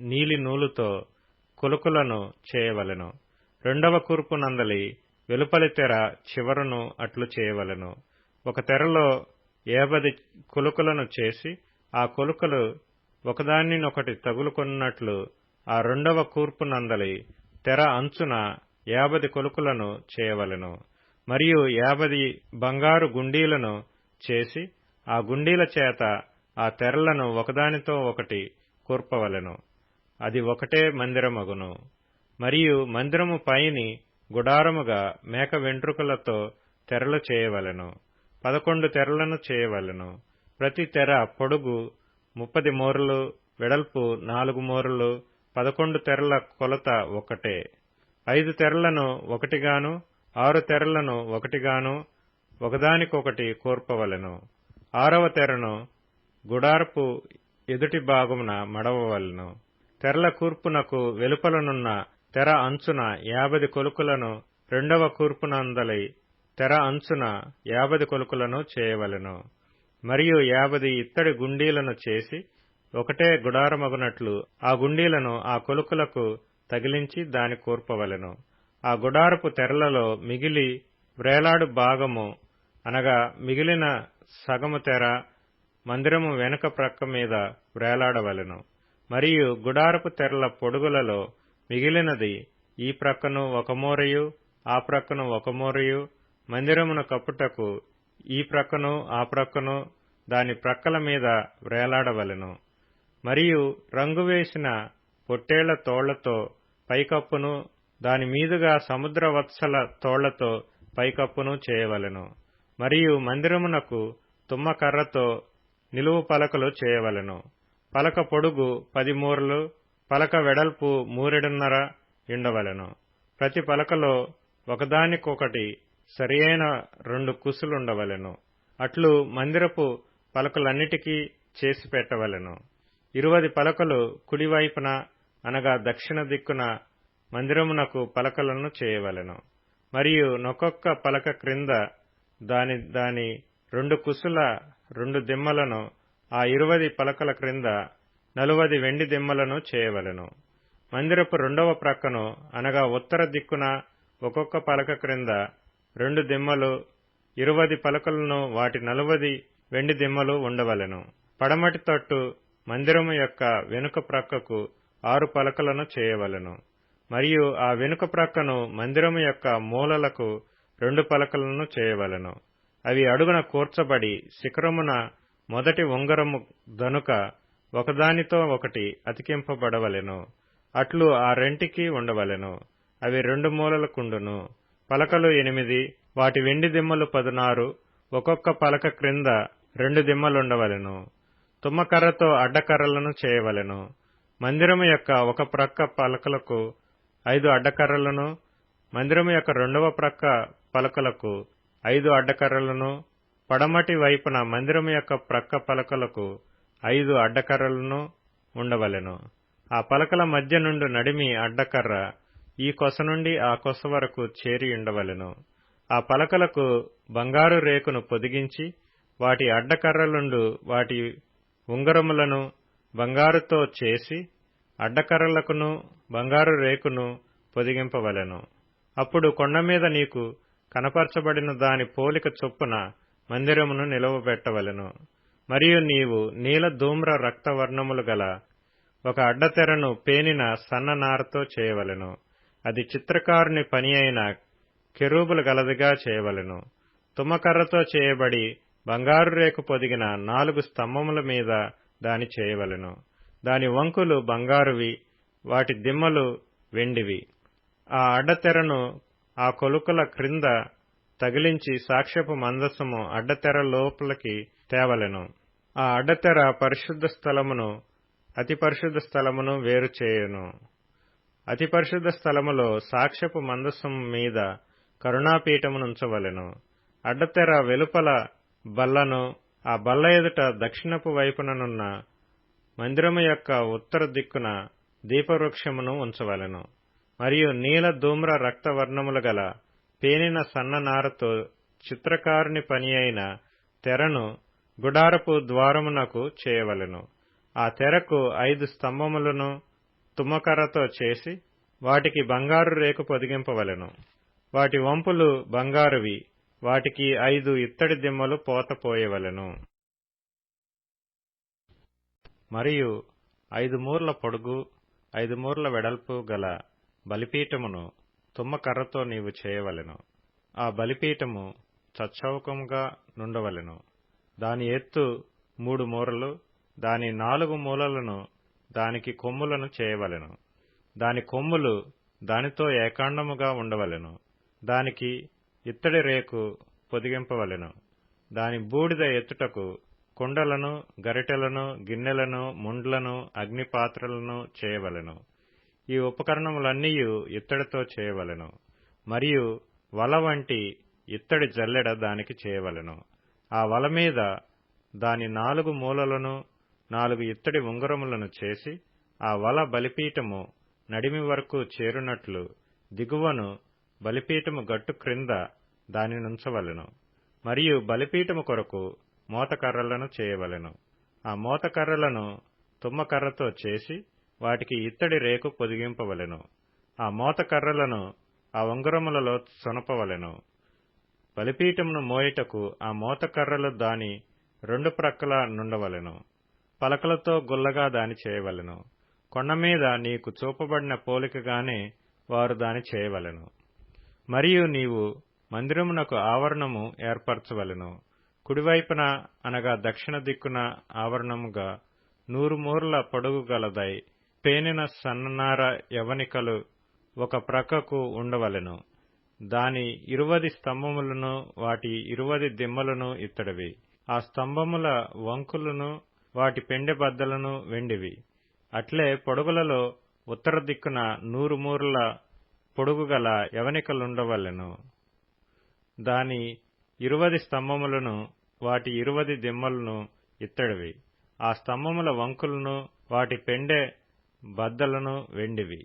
నీలి నూలుతో కొలుకులను చేయవలెను. రెండవ కూర్పు నందలి వెలుపలి తెర చివరను అట్లు చేయవలెను. ఒక తెరలో 50 కొలుకులను చేసి ఆ కొలుకలు ఒకదానినొకటి తగులుకొన్నట్లు ఆ రెండవ కూర్పు నందలి తెర అంచున 50 కొలుకులను చేయవలెను. మరియు 50 బంగారు గుండీలను చేసి ఆ గుండీల చేత ఆ తెరలను ఒకదానితో ఒకటి కూర్పవలెను. అది ఒకటే మందిరమగును. మరియు మందిరము పైని గుడారముగా మేక వెంట్రుకలతో తెరలు చేయవలెను. 11 తెరలను చేయవలెను. ప్రతి తెర పొడుగు 30 మూరలు, వెడల్పు 4 మూరలు. 11 తెరల కొలత ఒకటే. 5 తెరలను ఒకటిగాను, 6 తెరలను ఒకటిగాను ఒకదానికొకటి కూర్పవలెను. 6వ తెరను గుడారపు ఎదుటి భాగమున మడవవలెను. తెరల కూర్పునకు వెలుపలనున్న తెర అంచున 50 కొలుకులను, రెండవ కూర్పునందలి తెర అంచున 50 కొలుకులను చేయవలెను. మరియు 50 ఇత్తడి గుండీలను చేసి ఒకటే గుడారమగునట్లు ఆ గుండీలను ఆ కొలుకులకు తగిలించి దాని కూర్పవలెను. ఆ గుడారపు తెరలలో మిగిలి వ్రేలాడు భాగము అనగా మిగిలిన సగము తెర మందిరము వెనుక ప్రక్క మీద వ్రేలాడవలెను. మరియు గుడారపు తెరల పొడుగులలో మిగిలినది ఈ ప్రక్కను 1 మూరయు, ఆ ప్రక్కను 1 మూరయు, మందిరమును కప్పుటకు ఈ ప్రక్కను ఆ ప్రక్కను దాని ప్రక్కల మీద వ్రేలాడవలెను. మరియు రంగు వేసిన పొట్టేళ్ల తోళ్లతో పైకప్పును, దాని మీదుగా సముద్రవత్సల తోళ్లతో పైకప్పును చేయవలెను. మరియు మందిరమునకు తుమ్మకర్రతో నిలువు పలకలు చేయవలెను. పలక పొడుగు 10 మూరలు, పలక వెడల్పు 3.5 మూరలు ఉండవలెను. ప్రతి పలకలో ఒకదానికొకటి సరియైన 2 కుసులుండవలెను. అట్లు మందిరపు పలకలన్నిటికీ చేసి పెట్టవలెను. 20 పలకలు కుడివైపున అనగా దక్షిణ దిక్కున మందిరమునకు పలకలను చేయవలెను. మరియు నొక్కొక్క పలక క్రింద దాని 2 కుసుల 2 దిమ్మలను, ఆ 20 పలకల క్రింద 40 వెండి దిమ్మలను చేయవలెను. మందిరపు రెండవ ప్రక్కను అనగా ఉత్తర దిక్కున ఒక్కొక్క పలక క్రింద 2 దిమ్మలు, 20 పలకలను, వాటి 40 వెండి దిమ్మలు ఉండవలెను. పడమటి తట్టు మందిరము యొక్క వెనుక ప్రక్కకు 6 పలకలను చేయవలెను. మరియు ఆ వెనుక ప్రక్కను మందిరము యొక్క మూలలకు 2 పలకలను చేయవలెను. అవి అడుగున కూర్చబడి శిఖరమున మొదటి ఉంగరము దనుక ఒకదానితో ఒకటి అతికింపబడవలెను. అట్లు ఆ రెంటికి ఉండవలెను. అవి 2 మూలలకుండును. పలకలు 8, వాటి వెండి దిమ్మలు 16, ఒక్కొక్క పలక క్రింద 2 దిమ్మలుండవలెను. తుమ్మకర్రతో అడ్డకర్రలను చేయవలెను. మందిరము యొక్క ఒక ప్రక్క పలకలకు 5 అడ్డకర్రలను, మందిరము యొక్క రెండవ ప్రక్క పలకలకు 5 అడ్డకర్రలను, పడమటి వైపున మందిరము యొక్క ప్రక్క పలకలకు 5 అడ్డకర్రలను ఉండవలెను. ఆ పలకల మధ్య నుండి నడిమి అడ్డకర్ర ఈ కొస నుండి ఆ కొస వరకు చేరియుండవలెను. ఆ పలకలకు బంగారు రేకును పొదిగించి వాటి అడ్డకర్రలుండు వాటి ఉంగరములను బంగారుతో చేసి అడ్డకర్రలకును బంగారు రేకును పొదిగింపవలెను. అప్పుడు కొండమీద నీకు కనపరచబడిన దాని పోలిక చొప్పున మందిరమును నిలువబెట్టవలెను. మరియు నీవు నీల ధూమ్ర రక్తవర్ణములు గల ఒక అడ్డతెరను పేనిన సన్న నారతో చేయవలెను. అది చిత్రకారుని పని అయిన కెరూబులు గలదిగా చేయవలెను. తుమ్మకర్రతో చేయబడి బంగారు రేకు పొదిగిన 4 స్తంభముల మీద దాని చేయవలెను. దాని వంకులు బంగారువి, వాటి దిమ్మలు వెండివి. ఆ అడ్డతెరను ఆ కొలుకల క్రింద తగిలించి సాక్ష్యపు మందసము అడ్డతెర లోపలికి తేవలెను. ఆ అడ్డతెర పరిశుద్ధ స్థలమును అతి పరిశుద్ధ స్థలమును వేరు చేయును. అతి పరిశుద్ధ స్థలములో సాక్ష్యపు మందసము మీద కరుణాపీఠమునుంచవలెను. అడ్డతెర వెలుపల బల్లను, ఆ బల్ల ఎదుట దక్షిణపు వైపుననున్న మందిరము యొక్క ఉత్తర దిక్కున దీపవృక్షమును ఉంచవలెను. మరియు నీల ధూమ్ర రక్తవర్ణములు గల పేనిన సన్న నారతో చిత్రకారుని పని అయిన తెరను గుడారపు ద్వారమునకు చేయవలెను. ఆ తెరకు 5 స్తంభములను తుమ్మకర్రతో చేసి వాటికి బంగారు రేకు పొదిగింపవలెను. వాటి వంపులు బంగారువి, వాటికి 5 ఇత్తడి దిమ్మలు పోతపోయవలెను. మరియు 5 మూర్ల పొడుగు 5 మూర్ల వెడల్పు గల బలిపీఠమును తుమ్మకర్రతో నీవు చేయవలెను. ఆ బలిపీఠము చచ్చౌకముగా నుండవలెను. దాని ఎత్తు 3 మూరలు, దాని 4 మూలలను దానికి కొమ్ములను చేయవలెను. దాని కొమ్ములు దానితో ఏకాండముగా ఉండవలెను. దానికి ఇత్తడి రేకు పొదిగింపవలెను. దాని బూడిద ఎత్తుటకు కుండలను, గరిటెలను, గిన్నెలను, ముండ్లను, అగ్నిపాత్రలను చేయవలెను. ఈ ఉపకరణములన్నీయు ఇత్తడితో చేయవలెను. మరియు వల వంటి ఇత్తడి జల్లెడ దానికి చేయవలెను. ఆ వల మీద దాని 4 మూలలను 4 ఇత్తడి ఉంగరములను చేసి ఆ వల బలిపీఠము నడిమి వరకు చేరునట్లు దిగువను బలిపీఠము గట్టు క్రింద దానినుంచవలెను. మరియు బలిపీఠము కొరకు మోతకర్రలను చేయవలెను. ఆ మోతకర్రలను తుమ్మకర్రతో చేసి వాటికి ఇత్తడి రేకు పొదిగింపవలెను. ఆ మోతకర్రలను ఆ ఉంగరములలో సొనపవలెను. బలిపీఠమును మోయుటకు ఆ మోతకర్రలు దాని 2 ప్రక్కల నుండవలెను. పలకలతో గుల్లగా దాని చేయవలెను. కొండమీద నీకు చూపబడిన పోలికగానే వారు దాని చేయవలెను. మరియు నీవు మందిరమునకు ఆవరణము ఏర్పరచవలెను. కుడివైపున అనగా దక్షిణ దిక్కున ఆవరణముగా 100 మూరల పొడుగు గలదై పేనిన సన్ననార యవనికలు ఒక ప్రక్కకు ఉండవలెను. దాని 20 స్తంభములను వాటి 20 దిమ్మలను ఇత్తడివి. ఆ స్తంభముల వంకులను వాటి పెండె బద్దలను వెండివి. అట్లే పొడుగులలో ఉత్తర దిక్కున 100 మూరల పొడుగు గల యవనికలుండవలెను. దాని 20 స్తంభములను వాటి 20 దిమ్మలను ఇత్తడివి. ఆ స్తంభముల వంకులను వాటి పెండె బద్దలను వెండివి.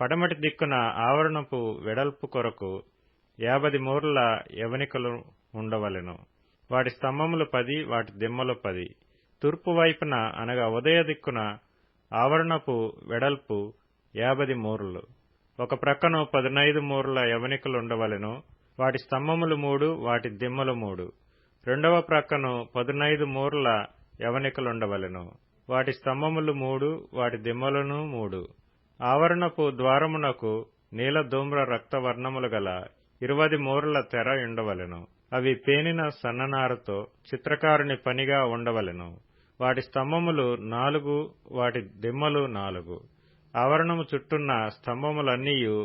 పడమటి దిక్కున ఆవరణపు వెడల్పు కొరకు 50 మూరల యవనికలు ఉండవలెను. వాటి స్తంభములు 10, వాటి దిమ్మలు 10. తూర్పు వైపున అనగా ఉదయ దిక్కున ఆవరణపు వెడల్పు 50 మూరలు. ఒక ప్రక్కను 15 మూరల యవనికలుండవలెను. వాటి స్తంభములు 3, వాటి దిమ్మలు 3. రెండవ ప్రక్కను 15 మూరల యవనికలుండవలెను. వాటి స్తంభములు 3, వాటి దిమ్మలను 3. ఆవరణపు ద్వారమునకు నీల ధూమ్ర రక్తవర్ణములు గల 20 మూరల తెర ఉండవలెను. అవి పేనిన సన్ననారతో చిత్రకారుని పనిగా ఉండవలెను. వాటి స్తంభములు 4, వాటి దిమ్మలు 4. ఆవరణము చుట్టున్న స్తంభములన్నీయు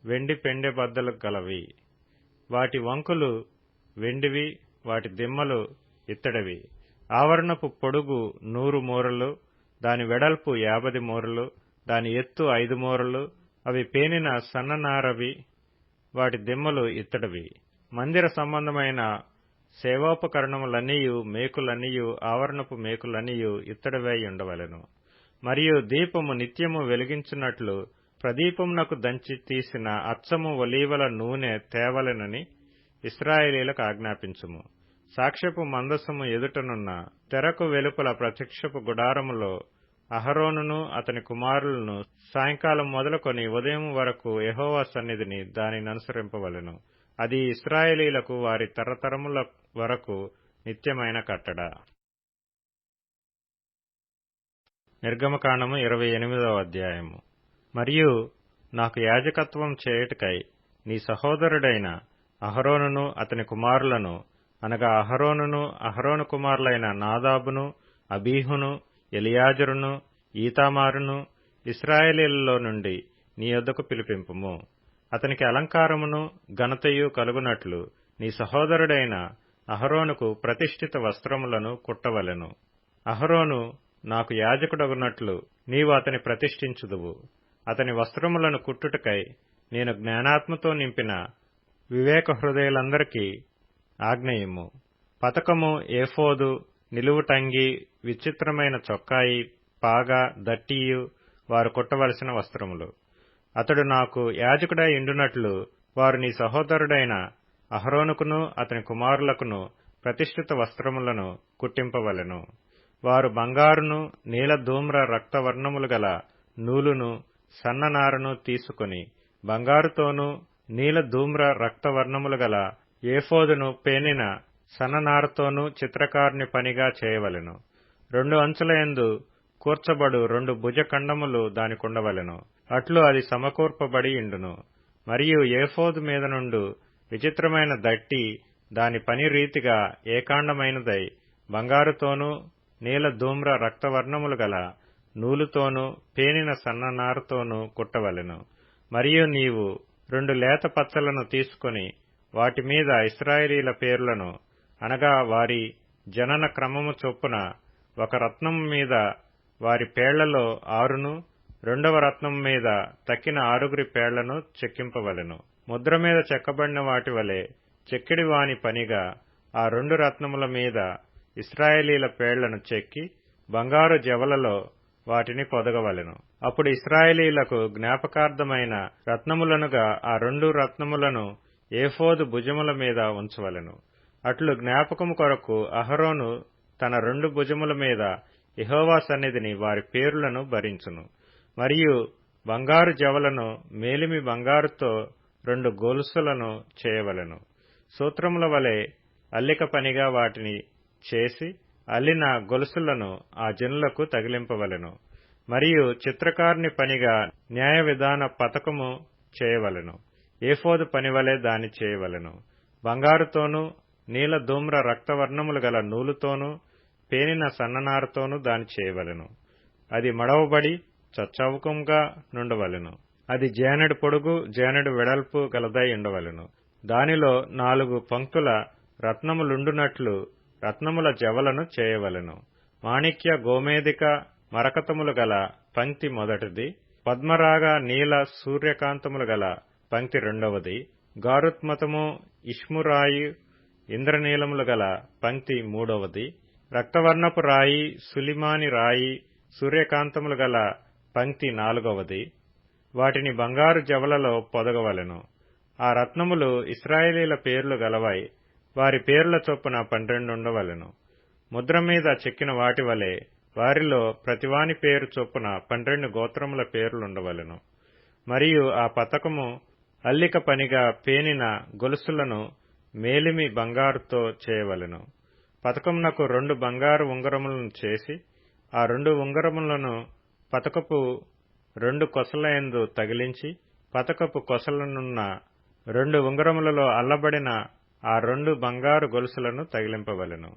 వెండి పెండె బద్దలు గలవి. వాటి వంకులు వెండివి, వాటి దిమ్మలు ఇత్తడివి. ఆవరణపు పొడుగు 100 మూరలు, దాని వెడల్పు 50 మూరలు, దాని ఎత్తు 5 మూరలు. అవి పేనిన సన్ననారవి, వాటి దిమ్మలు ఇత్తడివి. మందిర సంబంధమైన సేవోపకరణములన్నీయు మేకులన్నీయు ఆవరణపు మేకులన్నీయు ఇత్తడివై ఉండవలెను. మరియు దీపము నిత్యము వెలిగించున్నట్లు ప్రదీపమునకు దంచి తీసిన అచ్చము ఒలీవల నూనె తేవలెనని ఇశ్రాయేలీయులకు ఆజ్ఞాపించుము. సాక్ష్యపు మందసము ఎదుటనున్న తెరకు వెలుపల ప్రత్యక్షపు గుడారములో అహరోనును అతని కుమారులను సాయంకాలం మొదలుకొని ఉదయం వరకు యెహోవా సన్నిధిని దానిననుసరింపవలెను. అది ఇశ్రాయేలీయులకు వారి తరతరముల వరకు నిత్యమైన కట్టడ. నిర్గమకాండము 28వ అధ్యాయము. మరియు నాకు యాజకత్వం చేయుటకై నీ సహోదరుడైన అహరోనును అతని కుమారులను, అనగా అహరోనును అహరోను కుమారులైన నాదాబును అబీహును ఎలియాజరును ఈతామారును ఇశ్రాయేలీయులలో నుండి నీ యొద్దకు పిలిపింపుము. అతనికి అలంకారమును ఘనతయు కలుగునట్లు నీ సహోదరుడైన అహరోనుకు ప్రతిష్ఠిత వస్త్రములను కుట్టవలెను. అహరోను నాకు యాజకుడగునట్లు నీవు అతని ప్రతిష్ఠించుదువు. అతని వస్త్రములను కుట్టుటకై నేను జ్ఞానాత్మతో నింపిన వివేక హృదయులందరికీ ఆజ్ఞయిమ్ము. పతకము, ఏఫోదు, నిలువుటంగి, విచిత్రమైన చొక్కాయి, పాగా, దట్టియు వారు కుట్టవలసిన వస్త్రములు. అతడు నాకు యాజకుడై ఇండునట్లు వారు నీ సహోదరుడైన అహరోనుకును అతని కుమారులకును ప్రతిష్ఠిత వస్త్రములను కుట్టింపవలెను. వారు బంగారును నీల ధూమ్ర రక్తవర్ణములు గల నూలును సన్ననారను తీసుకుని బంగారుతోనూ నీల ధూమ్ర రక్తవర్ణములు గల ఏఫోదును పేనిన సన్ననారతోనూ చిత్రకారుని పనిగా చేయవలెను. 2 అంచులయందు కూర్చబడు 2 భుజఖండములు దానికుండవలెను. అట్లు అది సమకూర్పబడి ఇండును. మరియు ఏఫోదు మీద నుండు విచిత్రమైన దట్టి దాని పని రీతిగా ఏకాండమైనదై బంగారుతోనూ నీల ధూమ్ర రక్తవర్ణములు గల నూలుతోనూ పేనిన సన్ననారతోనూ కుట్టవలెను. మరియు నీవు 2 లేత పచ్చలను తీసుకుని వాటి మీద ఇశ్రాయేలీయుల పేర్లను, అనగా వారి జనన క్రమము చొప్పున ఒక రత్నము మీద వారి పేళ్లలో 6ను, 2వ రత్నము మీద తక్కిన 6 పేళ్లను చెక్కింపవలెను. ముద్ర మీద చెక్కబడిన వాటి వలె చెక్కిడి వాని పనిగా ఆ 2 రత్నముల మీద ఇశ్రాయేలీయుల పేళ్లను చెక్కి బంగారు జవలలో వాటిని పొదగవలెను. అప్పుడు ఇశ్రాయేలీయులకు జ్ఞాపకార్థమైన రత్నములనుగా ఆ 2 రత్నములను ఏఫోదు భుజముల మీద ఉంచవలెను. అట్లు జ్ఞాపకము కొరకు అహరోను తన 2 భుజముల మీద యెహోవా సన్నిధిని వారి పేరులను భరించును. మరియు బంగారు జవలను మేలిమి బంగారుతో 2 గొలుసులను చేయవలెను. సూత్రముల వలె అల్లిక పనిగా వాటిని చేసి అల్లిన గొలుసులను ఆ జనులకు తగిలింపవలెను. మరియు చిత్రకారుని పనిగా న్యాయ విధాన పతకము చేయవలెను. ఏఫోదు పనివలె దాని చేయవలెను. బంగారుతోనూ నీల ధూమ్ర రక్తవర్ణములు గల నూలుతోనూ పేనిన సన్ననారతోనూ దాని చేయవలెను. అది మడవబడి చచ్చవుకంగా నుండవలెను. అది జానెడు పొడుగు జానెడు వెడల్పు గలదై ఉండవలెను. దానిలో 4 పంక్తుల రత్నములుండునట్లు రత్నముల జవలను చేయవలెను. మాణిక్య గోమేధిక మరకతములు గల పంక్తి మొదటిది, పద్మరాగ నీల సూర్యకాంతములు గల పంక్తి రెండవది, గారుత్మతము ఇష్మురాయి ఇంద్రనీలములు గల పంక్తి మూడవది, రక్తవర్ణపు రాయి సులిమాని రాయి సూర్యకాంతములు గల పంక్తి 4వది. వాటిని బంగారు జవలలో పొదగవలెను. ఆ రత్నములు ఇశ్రాయేలీయుల పేర్లు గలవై వారి పేర్ల చొప్పున 12 ఉండవలెను. ముద్ర మీద చెక్కిన వాటి వలె వారిలో ప్రతివాని పేరు చొప్పున 12 గోత్రముల పేర్లుండవలెను. మరియు ఆ పతకము అల్లిక పనిగా పేనిన గొలుసులను మేలిమి బంగారుతో చేయవలెను. పతకమునకు 2 బంగారు ఉంగరములను చేసి ఆ 2 ఉంగరములను పతకపు 2 కొసలయందు తగిలించి పతకపు కొసలనున్న 2 ఉంగరములలో అల్లబడిన ఆ 2 బంగారు గొలుసులను తగిలింపవలెను.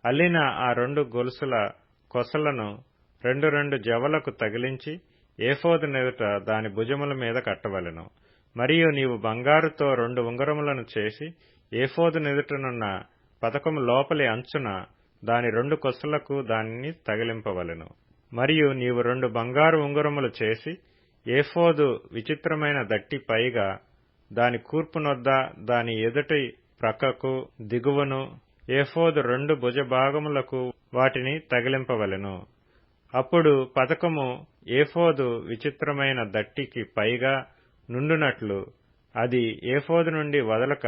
అల్లిన ఆ 2 గొలుసుల కొసలను 2 జవలకు తగిలించి ఏఫోదు నెదుట దాని భుజముల మీద కట్టవలెను. మరియు నీవు బంగారుతో 2 ఉంగరములను చేసి ఏఫోదు నెదుటనున్న పతకము లోపలి అంచున దాని 2 కొసలకు దానిని తగిలింపవలెను. మరియు నీవు 2 బంగారు ఉంగరములు చేసి ఏఫోదు విచిత్రమైన దట్టి పైగా దాని కూర్పునొద్ద దాని ఎదుటి ప్రక్కకు దిగువను ఏఫోదు 2 భుజభాగములకు వాటిని తగిలింపవలెను. అప్పుడు పతకము ఏఫోదు విచిత్రమైన దట్టికి పైగా నుండునట్లు అది ఏఫోదు నుండి వదలక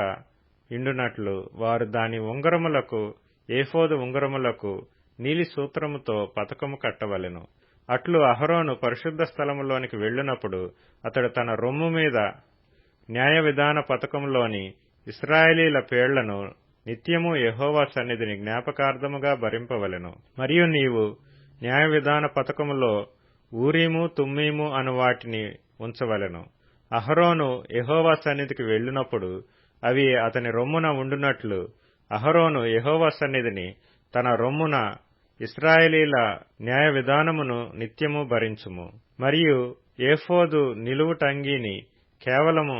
ఇండునట్లు వారు దాని ఉంగరములకు ఏఫోదు ఉంగరములకు నీలి సూత్రముతో పతకము కట్టవలెను. అట్లు అహరోను పరిశుద్ధ స్థలములోనికి వెళ్ళినప్పుడు అతడు తన రొమ్ము మీద న్యాయ విధాన పతకములోని ఇశ్రాయేలీల పేర్లను నిత్యము యెహోవా సన్నిధిని జ్ఞాపకార్థముగా భరింపవలెను. మరియు నీవు న్యాయ విధాన పతకములో ఊరీము తుమ్మీము అను వాటిని ఉంచవలెను. అహరోను యెహోవా సన్నిధికి వెళ్ళినప్పుడు అవి అతని రొమ్మున ఉండునట్లు అహరోను యెహోవా సన్నిధిని తన రొమ్మున ఇశ్రాయేలీల న్యాయ విధానమును నిత్యము భరించుము. మరియు ఏఫోదు నిలువుటంగీని కేవలము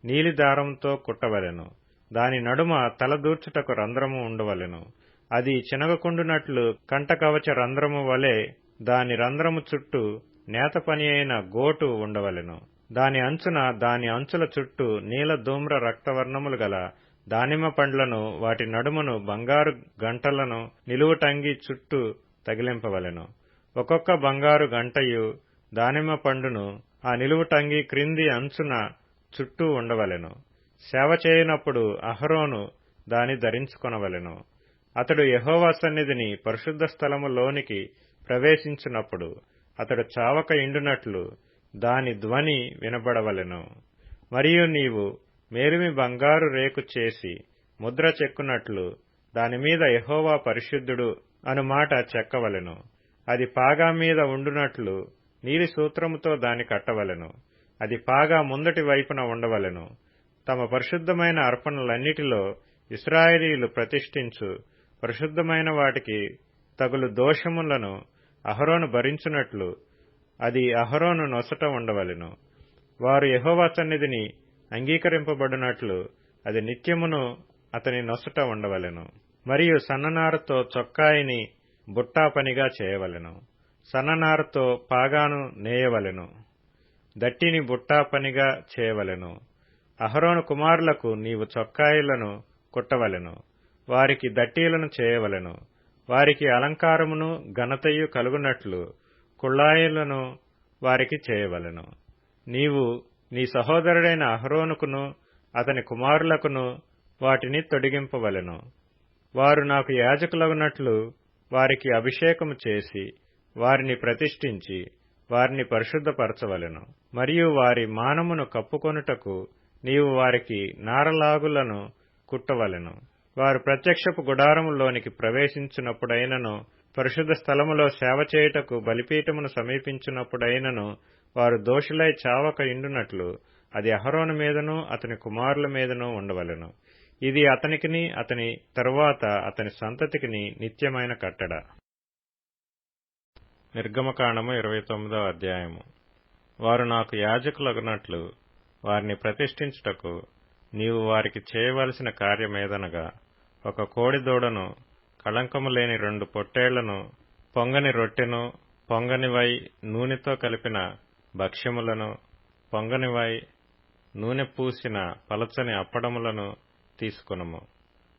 నీలి దారంతో కుట్టవలెను. దాని నడుమ తలదూర్చుటకు రంధ్రము ఉండవలెను. అది చినగకుండునట్లు కంటకవచ రంధ్రము వలె దాని రంధ్రము చుట్టూ నేత పని అయిన గోటు ఉండవలెను. దాని అంచున దాని అంచుల చుట్టూ నీల ధూమ్ర రక్తవర్ణములు గల దానిమ్మ పండ్లను వాటి నడుమును బంగారు గంటలను నిలువుటంగి చుట్టూ తగిలింపవలెను. ఒక్కొక్క బంగారు గంటయు దానిమ్మ పండును ఆ నిలువుటంగి క్రింది అంచున చుట్టూ ఉండవలెను. సేవ చేయనప్పుడు అహరోను దాని ధరించుకొనవలెను. అతడు యెహోవా సన్నిధిని పరిశుద్ధ స్థలములోనికి ప్రవేశించినప్పుడు అతడు చావక ఇండునట్లు దాని ధ్వని వినబడవలెను. మరియు నీవు మేలిమి బంగారు రేకు చేసి ముద్ర చెక్కునట్లు దానిమీద యెహోవా పరిశుద్ధుడు అను మాట చెక్కవలెను. అది పాగా మీద ఉండునట్లు నీలి సూత్రముతో దాని కట్టవలెను. అది పాగా ముందటి వైపున ఉండవలెను. తమ పరిశుద్ధమైన అర్పణలన్నిటిలో ఇశ్రాయేలీయులు ప్రతిష్ఠించు పరిశుద్ధమైన వాటికి తగులు దోషములను అహరోను భరించునట్లు అది అహరోను నొసట ఉండవలెను. వారు యెహోవా సన్నిధిని అంగీకరింపబడినట్లు అది నిత్యమును అతని నొసట ఉండవలెను. మరియు సన్ననారతో చొక్కాయిని బుట్టా పనిగా చేయవలెను. సన్ననారతో పాగాను నేయవలెను. దట్టిని బుట్టా పనిగా చేయవలెను. అహరోను కుమారులకు నీవు చొక్కాయిలను కుట్టవలెను. వారికి దట్టీలను చేయవలెను. వారికి అలంకారమును ఘనతయు కలుగునట్లు కుళ్ళాయిలను వారికి చేయవలెను. నీవు నీ సహోదరుడైన అహరోనుకును అతని కుమారులకును వాటిని తొడిగింపవలెను. వారు నాకు యాజకులగునట్లు వారికి అభిషేకము చేసి వారిని ప్రతిష్ఠించి వారిని పరిశుద్ధపరచవలెను. మరియు వారి మానమును కప్పుకొనుటకు నీవు వారికి నారలాగులను కుట్టవలెను. వారు ప్రత్యక్షపు గుడారములోనికి ప్రవేశించినప్పుడైనను పరిశుద్ధ స్థలములో సేవ చేయుటకు బలిపీఠమును సమీపించినప్పుడైనను వారు దోషులై చావక ఇండునట్లు అది అహరోను మీదను అతని కుమారుల మీదను ఉండవలెను. ఇది అతనికిని అతని తరువాత అతని సంతతికిని నిత్యమైన కట్టడ. నిర్గమకాండము 29వ అధ్యాయము. వారు నాకు యాజకులగునట్లు వారిని ప్రతిష్ఠించుటకు నీవు వారికి చేయవలసిన కార్యమేదనగా ఒక కోడిదూడను కళంకము లేని 2 పొట్టేళ్లను పొంగని రొట్టెను పొంగనివై నూనెతో కలిపిన భక్ష్యములను పొంగనివై నూనె పూసిన పలచని అప్పడములను తీసుకొనుము.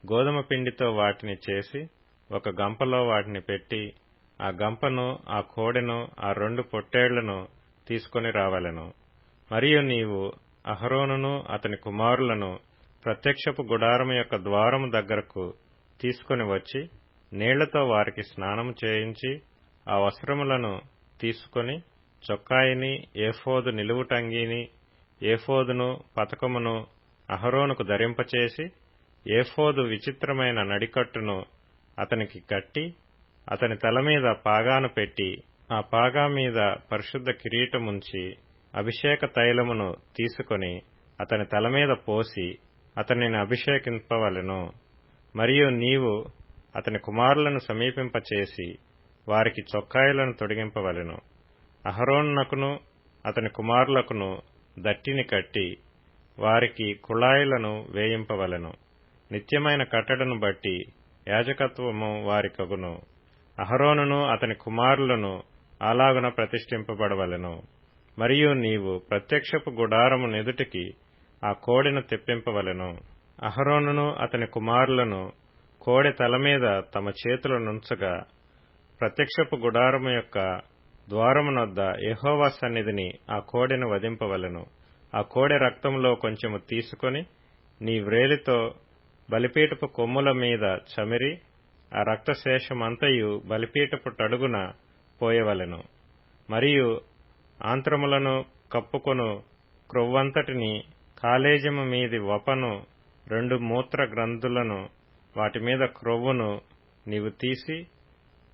గోధుమ పిండితో వాటిని చేసి ఒక గంపలో వాటిని పెట్టి ఆ గంపను ఆ కోడెను ఆ 2 పొట్టేళ్లను తీసుకొని రావలెను. మరియు నీవు అహరోనును అతని కుమారులను ప్రత్యక్షపు గుడారము యొక్క ద్వారము దగ్గరకు తీసుకొని వచ్చి నీళ్లతో వారికి స్నానము చేయించి ఆ వస్త్రములను తీసుకొని చొక్కాయిని ఏఫోదు నిలువుటంగీని ఏఫోదును పతకమును అహరోనుకు ధరింపచేసి ఏఫోదు విచిత్రమైన నడికట్టును అతనికి కట్టి అతని తల మీద పాగాను పెట్టి ఆ పాగా మీద పరిశుద్ధ కిరీటముంచి అభిషేక తైలమును తీసుకొని అతని తల మీద పోసి అతనిని అభిషేకింపవలెను. మరియు నీవు అతని కుమారులను సమీపింపచేసి వారికి చొక్కాయలను తొడిగింపవలెను. అహరోనునకును అతని కుమారులకును దట్టిని కట్టి వారికి కుళాయిలను వేయింపవలెను. నిత్యమైన కట్టడను బట్టి యాజకత్వము వారికగును. అహరోనును అతని కుమారులను అలాగున ప్రతిష్ఠింపబడవలెను. మరియు నీవు ప్రత్యక్షపు గుడారము నెదుటికి ఆ కోడెను తెప్పింపవలెను. అహరోనును అతని కుమారులను కోడె తల మీద తమ చేతులనుంచగా ప్రత్యక్షపు గుడారము యొక్క ద్వారమునొద్ద యెహోవా సన్నిధిని ఆ కోడెను వధింపవలెను. ఆ కోడె రక్తములో కొంచెము తీసుకొని నీ వ్రేలితో బలిపీఠపు కొమ్ముల మీద చమిరి ఆ రక్తశేషమంతయు బలిపీఠపు టడుగున పోయవలెను. మరియు ఆంత్రములను కప్పుకొను క్రొవ్వంతటిని, కాలేజము మీది వపను, 2 మూత్ర గ్రంథులను, వాటి మీద క్రొవ్వును నీవు తీసి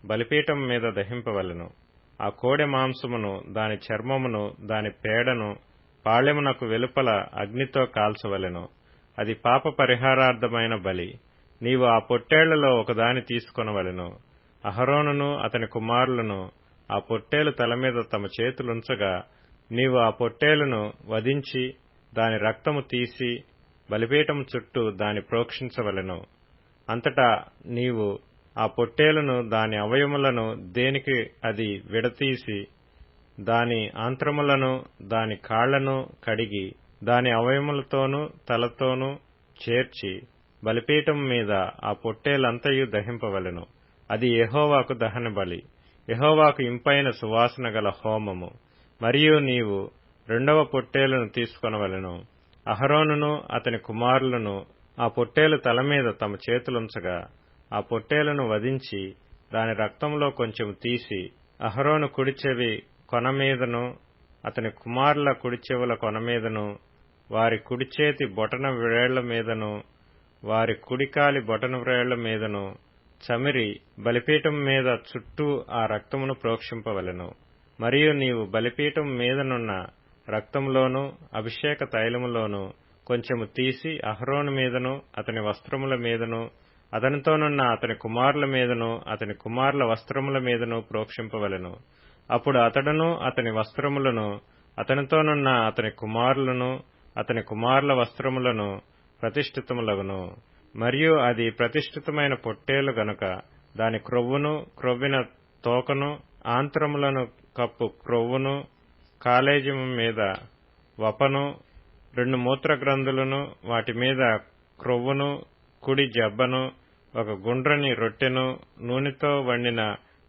బలిపీఠం మీద దహింపవలెను. ఆ కోడె మాంసమును, దాని చర్మమును, దాని పేడను పాళెమునకు వెలుపల అగ్నితో కాల్చవలెను. అది పాప పరిహారార్థమైన బలి. నీవు ఆ పొట్టేళ్లలో ఒకదాని తీసుకొనవలెను. అహరోనును అతని కుమారులను ఆ పొట్టేలు తల మీద తమ చేతులుంచగా నీవు ఆ పొట్టేలును వధించి దాని రక్తము తీసి బలిపీఠము చుట్టూ దాని ప్రోక్షించవలెను. అంతటా నీవు ఆ పొట్టేలును, దాని అవయములను దేనికి అది విడతీసి దాని ఆంత్రములను, దాని కాళ్లను కడిగి దాని అవయములతోనూ తలతోనూ చేర్చి బలిపీఠం మీద ఆ పొట్టేలంతయు దహింపవలెను. అది యెహోవాకు దహన బలి, యెహోవాకు ఇంపైన సువాసన గల హోమము. మరియు నీవు 2వ పొట్టేలును తీసుకొనవలెను. అహరోనును అతని కుమారులను ఆ పొట్టేలు తల మీద తమ చేతులుంచగా ఆ పొట్టేలును వధించి దాని రక్తంలో కొంచెం తీసి అహరోను కుడి చెవి కొన మీదను, అతని కుమారుల కుడి చెవుల కొన మీదను, వారి కుడి చేతి బొటన వ్రేళ్ల మీదను, వారి కుడికాలి బొటన వ్రేళ్ల మీదను చమిరి బలిపీఠం మీద చుట్టూ ఆ రక్తమును ప్రోక్షింపవలెను. మరియు నీవు బలిపీఠం మీదనున్న రక్తములోను అభిషేక తైలములోను కొంచెము తీసి అహరోను మీదను, అతని వస్త్రముల మీదను, అతనితోనున్న అతని కుమారుల మీదను, అతని కుమారుల వస్త్రముల మీదను ప్రోక్షింపవలెను. అప్పుడు అతడును, అతని వస్త్రములను, అతనితోనున్న అతని కుమారులను, అతని కుమారుల వస్త్రములను ప్రతిష్ఠితములగును. మరియు అది ప్రతిష్ఠితమైన పొట్టేలు గనుక దాని క్రొవ్వును, క్రొవ్విన తోకను, ఆంత్రములను కప్పు క్రొవ్వును, కాలేజము మీద వపను, 2 మూత్ర గ్రంథులను, వాటి మీద క్రొవ్వును, కుడి జబ్బను, ఒక గుండ్రని రొట్టెను, నూనెతో వండిన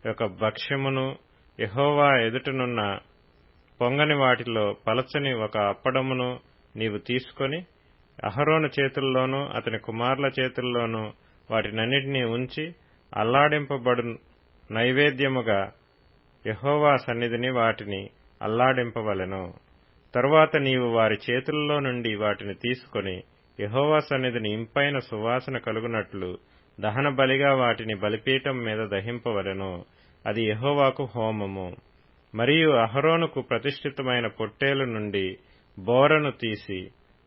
ఒక భక్ష్యమును, యెహోవా ఎదుటనున్న పొంగని వాటిలో పలచని ఒక అప్పడమును నీవు తీసుకొని అహరోను చేతుల్లోనూ అతని కుమారుల చేతుల్లోనూ వాటినన్నిటినీ ఉంచి అల్లాడింపబడు నైవేద్యముగా యెహోవా సన్నిధిని వాటిని అల్లాడింపవలెను. తరువాత నీవు వారి చేతుల్లో నుండి వాటిని తీసుకొని యెహోవా సన్నిధిని ఇంపైన సువాసన కలుగునట్లు దహన బలిగా వాటిని బలిపీఠం మీద దహింపవలెను. అది యెహోవాకు హోమము. మరియు అహరోనుకు ప్రతిష్ఠితమైన పొట్టేలు నుండి బోరను తీసి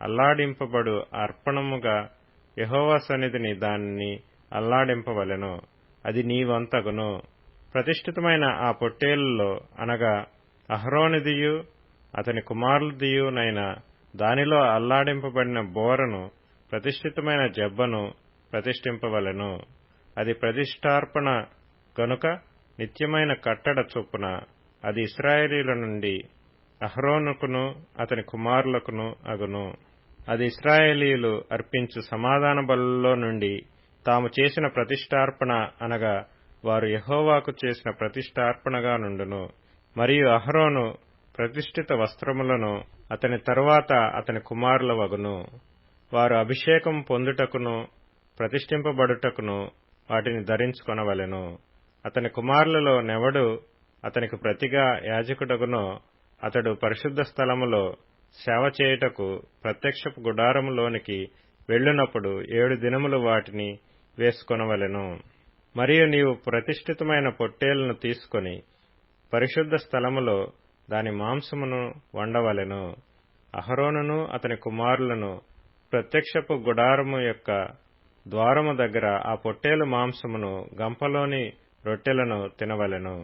అల్లాడింపబడు అర్పణముగా యెహోవా సన్నిధిని దానిని అల్లాడింపవలెను. అది నీ వంతగును. ప్రతిష్ఠితమైన ఆ పొట్టేలులో అనగా అహరోనుదియు అతని కుమారులదియునైన దానిలో అల్లాడింపబడిన బోరను, ప్రతిష్ఠితమైన జబ్బను ప్రతిష్ఠింపవలెను. అది ప్రతిష్ఠార్పణ గనుక నిత్యమైన కట్టడ చొప్పున అది ఇశ్రాయేలీయుల నుండి అహరోనుకును అతని కుమారులకును అగును. అది ఇశ్రాయేలీయులు అర్పించు సమాధాన బలులలో నుండి తాము చేసిన ప్రతిష్ఠార్పణ అనగా వారు యెహోవాకు చేసిన ప్రతిష్ఠార్పణగా నుండును. మరియు అహరోను ప్రతిష్ఠిత వస్త్రములను అతని తరువాత అతని కుమారుల వగును. వారు అభిషేకం పొందుటకును ప్రతిష్ఠింపబడుటకును వాటిని ధరించుకొనవలెను. అతని కుమారులలో నెవడు అతనికి ప్రతిగా యాజకుడగునో అతడు పరిశుద్ధ స్థలములో సేవ చేయుటకు ప్రత్యక్షపు గుడారములోనికి వెళ్ళునప్పుడు 7 దినములు వాటిని వేసుకొనవలెను. మరియు నీవు ప్రతిష్ఠితమైన పొట్టేలును తీసుకొని పరిశుద్ధ స్థలములో దాని మాంసమును వండవలెను. అహరోనును అతని కుమారులను ప్రత్యక్షపు గుడారము యొక్క ద్వారము దగ్గర ఆ పొట్టేలు మాంసమును గంపలోని రొట్టెలను తినవలెను.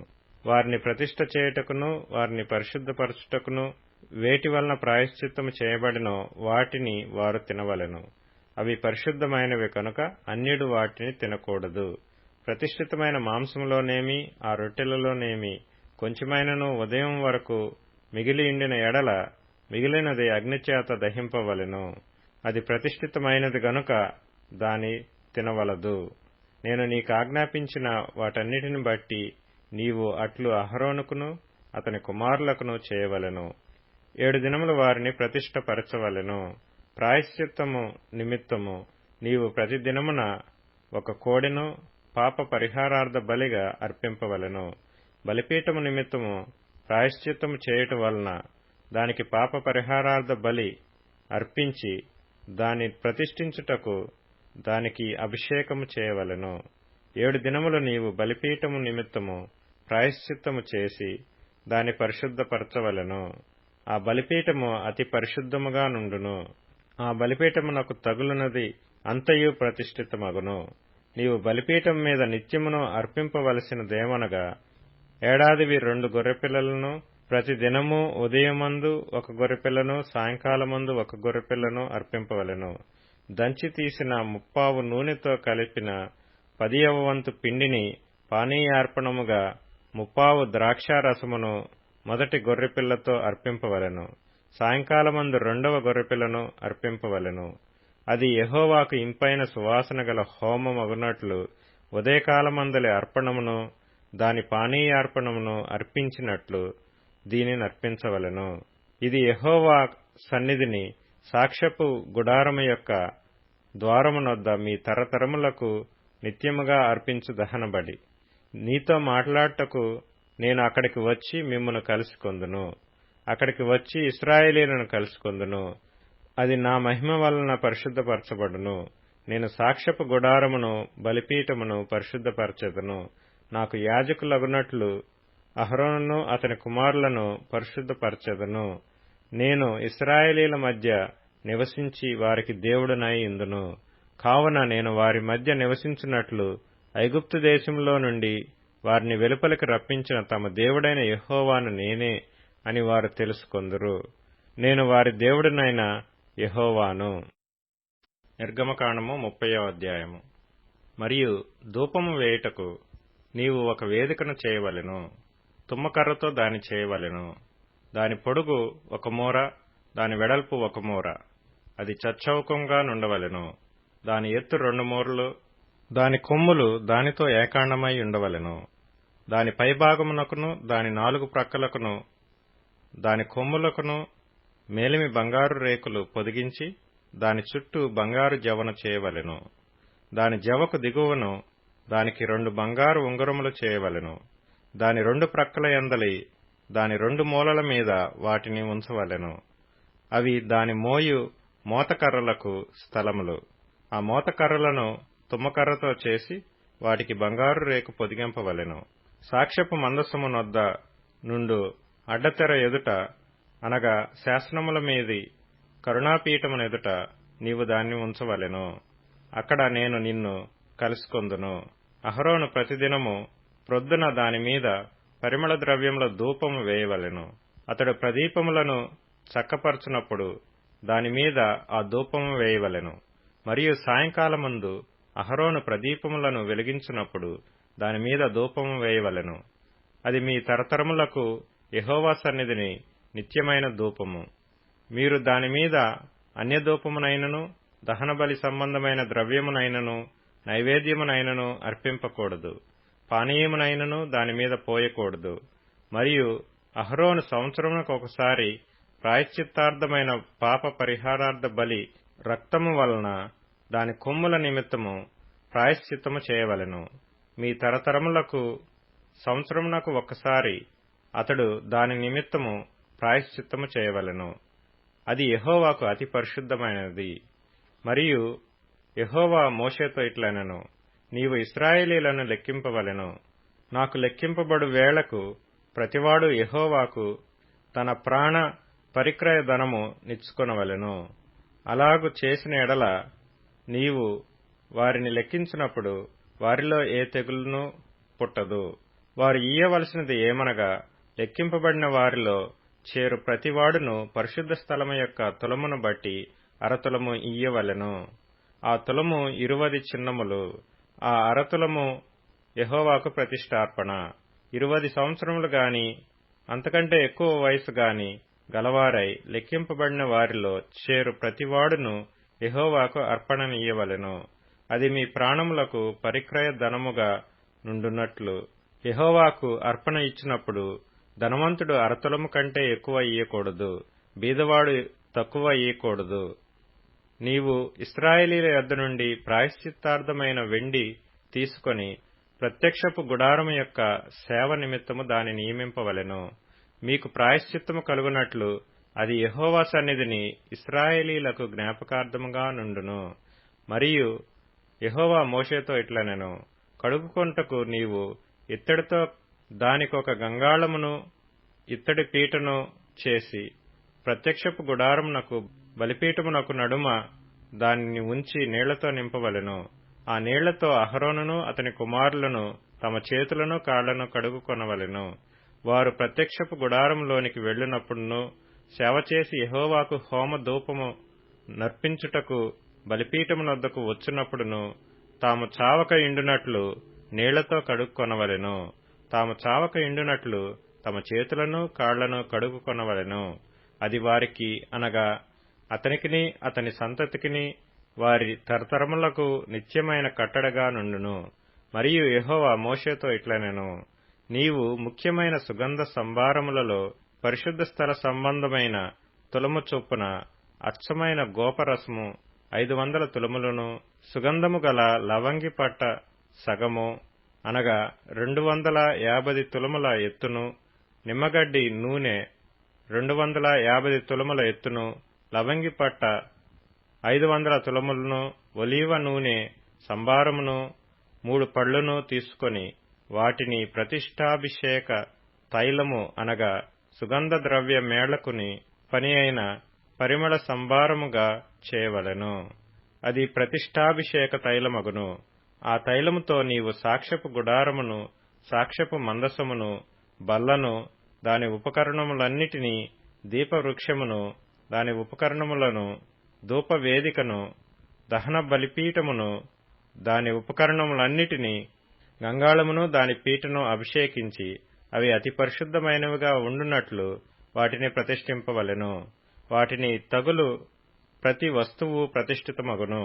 వారిని ప్రతిష్ఠ చేయుటకును వారిని పరిశుద్ధపరచుటకును వేటి వలన ప్రాయశ్చిత్తము చేయబడినో వాటిని వారు తినవలెను. అవి పరిశుద్ధమైనవి కనుక అన్యుడు వాటిని తినకూడదు. ప్రతిష్ఠితమైన మాంసములోనేమి ఆ రొట్టెలలోనేమి కొంచెమైనను ఉదయం వరకు మిగిలి ఉండిన ఎడల మిగిలినది అగ్నిచేత దహింపవలెను. అది ప్రతిష్ఠితమైనది గనుక దాని తినవలదు. నేను నీకాజ్ఞాపించిన వాటన్నిటిని బట్టి నీవు అట్లు అహరోనుకును అతని కుమారులకును చేయవలెను. 7 దినములు వారిని ప్రతిష్ఠపరచవలెను. ప్రాయశ్చిత్తము నిమిత్తము నీవు ప్రతి దినమున ఒక కోడెను పాప పరిహారార్థ బలిగా అర్పింపవలెను. బలిపీఠము నిమిత్తము ప్రాయశ్చిత్తము చేయుట వలన దానికి పాప పరిహారార్థ బలి అర్పించి దాని ప్రతిష్ఠించుటకు దానికి అభిషేకము చేయవలెను. 7 దినములు నీవు బలిపీఠము నిమిత్తము ప్రాయశ్చిత్తము చేసి దాని పరిశుద్ధపరచవలెను. ఆ బలిపీఠము అతి పరిశుద్ధముగా నుండును. ఆ బలిపీఠమునకు తగులునది అంతయు ప్రతిష్ఠితమగును. నీవు బలిపీఠం మీద నిత్యమును అర్పింపవలసినదేమనగా ఏడాదివి 2 గొర్రెపిల్లలను, ప్రతి దినము ఉదయమందు 1 గొర్రెపిల్లను సాయంకాలమందు 1 గొర్రెపిల్లను అర్పింపవలెను. దంచి తీసిన 30 నూనెతో కలిపిన 10వ వంతు పిండిని పానీయార్పణముగా 30 ద్రాక్షారసమును మొదటి గొర్రెపిల్లతో అర్పింపవలెను. సాయంకాలమందు 2వ గొర్రెపిల్లను అర్పింపవలెను. అది యెహోవాకు ఇంపైన సువాసన గల హోమమగునట్లు ఉదయకాలమందలి అర్పణమును దాని పానీయార్పణమును అర్పించినట్లు దీనిని అర్పించవలెను. ఇది యెహోవా సన్నిధిని సాక్ష్యపు గుడారము యొక్క ద్వారమునొద్ద మీ తరతరములకు నిత్యముగా అర్పించు దహనబలి. నీతో మాట్లాడుటకు నేను అక్కడికి వచ్చి మిమ్మును కలుసుకొందును. అక్కడికి వచ్చి ఇశ్రాయేలీయులను కలుసుకొందును. అది నా మహిమ వలన పరిశుద్ధపరచబడును. నేను సాక్ష్యపు గుడారమును బలిపీఠమును పరిశుద్ధపరచెదను. నాకు యాజకులగునట్లు అహరోనును అతని కుమారులను పరిశుద్ధపరచెదను. నేను ఇశ్రాయేలీయుల మధ్య నివసించి వారికి దేవుడనై ఇందును. కావున నేను వారి మధ్య నివసించున్నట్లు ఐగుప్తు దేశంలో నుండి వారిని వెలుపలికి రప్పించిన తమ దేవుడైన యెహోవాను నేనే అని వారు తెలుసుకొందురు. నేను వారి దేవుడినైన యెహోవాను. నిర్గమకాండము 30వ అధ్యాయము. మరియు ధూపము వేయుటకు నీవు ఒక వేదికను చేయవలెను. తుమ్మకర్రతో దాని చేయవలెను. దాని పొడుగు 1 మూర, దాని వెడల్పు 1 మూర. అది చచ్చౌకంగా నుండవలెను. దాని ఎత్తు 2 మూరలు. దాని కొమ్ములు దానితో ఏకాండమై ఉండవలెను. దాని పైభాగమునకును దాని 4 ప్రక్కలకును దాని కొమ్ములకును మేలిమి బంగారు రేకులు పొదిగించి దాని చుట్టూ బంగారు జవను చేయవలెను. దాని జవకు దిగువను దానికి 2 బంగారు ఉంగరములు చేయవలెను. దాని 2 ప్రక్కల యందలి దాని 2 మూలల మీద వాటిని ఉంచవలెను. అవి దాని మోయు మోతకర్రలకు స్థలములు. ఆ మోతకర్రలను తుమ్మకర్రతో చేసి వాటికి బంగారు రేకు పొదిగింపవలెను. సాక్ష్యపు మందసమునొద్ద నుండు అడ్డతెర ఎదుట అనగా శాసనముల మీది కరుణాపీఠమునెదుట నీవు దాన్ని ఉంచవలెను. అక్కడ నేను నిన్ను కలుసుకొందును. అహరోను ప్రతిదినము ప్రొద్దున దానిమీద పరిమళ ద్రవ్యముల ధూపము వేయవలెను. అతడు ప్రదీపములను చక్కపరచునప్పుడు దానిమీద ఆ ధూపము వేయవలెను. మరియు సాయంకాలమందు అహరోను ప్రదీపములను వెలిగించునప్పుడు దానిమీద ధూపము వేయవలెను. అది మీ తరతరములకు యెహోవా సన్నిధిని నిత్యమైన ధూపము. మీరు దానిమీద అన్యధూపమునైనను దహనబలి సంబంధమైన ద్రవ్యమునైనను నైవేద్యమునైనను అర్పింపకూడదు. పానీయమునైనను దానిమీద పోయకూడదు. మరియు అహరోను సంవత్సరమునకొకసారి ప్రాయశ్చిత్తార్థమైన పాప పరిహారార్థ బలి రక్తము వలన దాని కొమ్ముల నిమిత్తము ప్రాయశ్చిత్తము చేయవలెను. మీ తరతరములకు సంవత్సరమునకు ఒకసారి అతడు దాని నిమిత్తము ప్రాయశ్చిత్తము చేయవలెను. అది యెహోవాకు అతి పరిశుద్ధమైనది. మరియు యెహోవా మోషేతో ఇట్లనెను, నీవు ఇశ్రాయేలీయులను లెక్కింపవలెను. నాకు లెక్కింపబడు వేళకు ప్రతివాడు యెహోవాకు తన ప్రాణ పరిక్రయ ధనము నిచ్చుకొనవలెను. అలాగు చేసిన ఎడల నీవు వారిని లెక్కించినప్పుడు వారిలో ఏ తెగులును పుట్టదు. వారు ఇయ్యవలసినది ఏమనగా, లెక్కింపబడిన వారిలో చేరు ప్రతివాడును పరిశుద్ధ స్థలము యొక్క తులమును బట్టి అరతులము ఇయ్యవలెను. ఆ తులము 20 చిన్నములు. ఆ అరతులము యెహోవాకు ప్రతిష్ఠార్పణ. 20 సంవత్సరములు గాని అంతకంటే ఎక్కువ వయసు గాని గలవారై లెక్కింపబడిన వారిలో చేరు ప్రతివాడును యెహోవాకు అర్పణనియ్యవలెను. అది మీ ప్రాణములకు పరిక్రయ ధనముగా నుండునట్లు. యెహోవాకు అర్పణ ఇచ్చినప్పుడు ధనవంతుడు అరతులము కంటే ఎక్కువ ఇయ్యకూడదు, బీదవాడు తక్కువ ఇయ్యకూడదు. నీవు ఇశ్రాయేలీయుల యొద్ద నుండి ప్రాయశ్చిత్తార్థమైన వెండి తీసుకొని ప్రత్యక్షపు గుడారము యొక్క సేవ నిమిత్తము దాని నియమింపవలెను. మీకు ప్రాయశ్చిత్తము కలుగునట్లు అది యెహోవా సన్నిధిని ఇశ్రాయేలీయులకు జ్ఞాపకార్థముగా నుండును. మరియు యెహోవా మోషేతో ఇట్లనెను, కడుగుకొంటకు నీవు ఇత్తడితో దానికొక గంగాళమును ఇత్తడి పీటను చేసి ప్రత్యక్షపు గుడారమునకు బలిపీఠమునకు నడుమ దానిని ఉంచి నీళ్లతో నింపవలెను. ఆ నీళ్లతో అహరోనును అతని కుమారులను తమ చేతులను కాళ్లను కడుగుకొనవలెను. వారు ప్రత్యక్షపు గుడారంలోనికి వెళ్ళినప్పుడును సేవ చేసి యెహోవాకు హోమ ధూపము నర్పించుటకు బలిపీఠమునొద్దకు వచ్చినప్పుడును తాము చావక ఇండునట్లు నీళ్లతో కడుక్కొనవలెను. తాము చావక ఇండునట్లు తమ చేతులను కాళ్లను కడుగుకొనవలెను. అది వారికి అనగా అతనికిని అతని సంతతికిని వారి తరతరములకు నిత్యమైన కట్టడగా నుండును. మరియు యెహోవా మోషేతో ఇట్లనెను, నీవు ముఖ్యమైన సుగంధ సంభారములలో పరిశుద్ధ స్థల సంబంధమైన తులము చొప్పున అచ్చమైన గోపరసము 500 తులములను, సుగంధము గల లవంగి పట్ట సగము అనగా 250 తులముల ఎత్తును, నిమ్మగడ్డి నూనె 250 తులముల ఎత్తును, లవంగి పట్ట 500 తులములను, ఒలీవ నూనె సంభారమును 3 పళ్లను తీసుకొని వాటిని ప్రతిష్ఠాభిషేక తైలము అనగా సుగంధ ద్రవ్య మేళకుని పని అయిన పరిమళ సంభారముగా చేయవలెను. అది ప్రతిష్ఠాభిషేక తైలమగును. ఆ తైలముతో నీవు సాక్ష్యపు గుడారమును, సాక్ష్యపు మందసమును, బల్లను, దాని ఉపకరణములన్నిటినీ, దీపవృక్షమును, దాని ఉపకరణములను, ధూపవేదికను, దహన బలిపీఠమును, దాని ఉపకరణములన్నిటినీ, గంగాళమును దాని పీటను అభిషేకించి అవి అతి పరిశుద్ధమైనవిగా ఉండునట్లు వాటిని ప్రతిష్ఠింపవలెను. వాటిని తగులు ప్రతి వస్తువు ప్రతిష్ఠితమగును.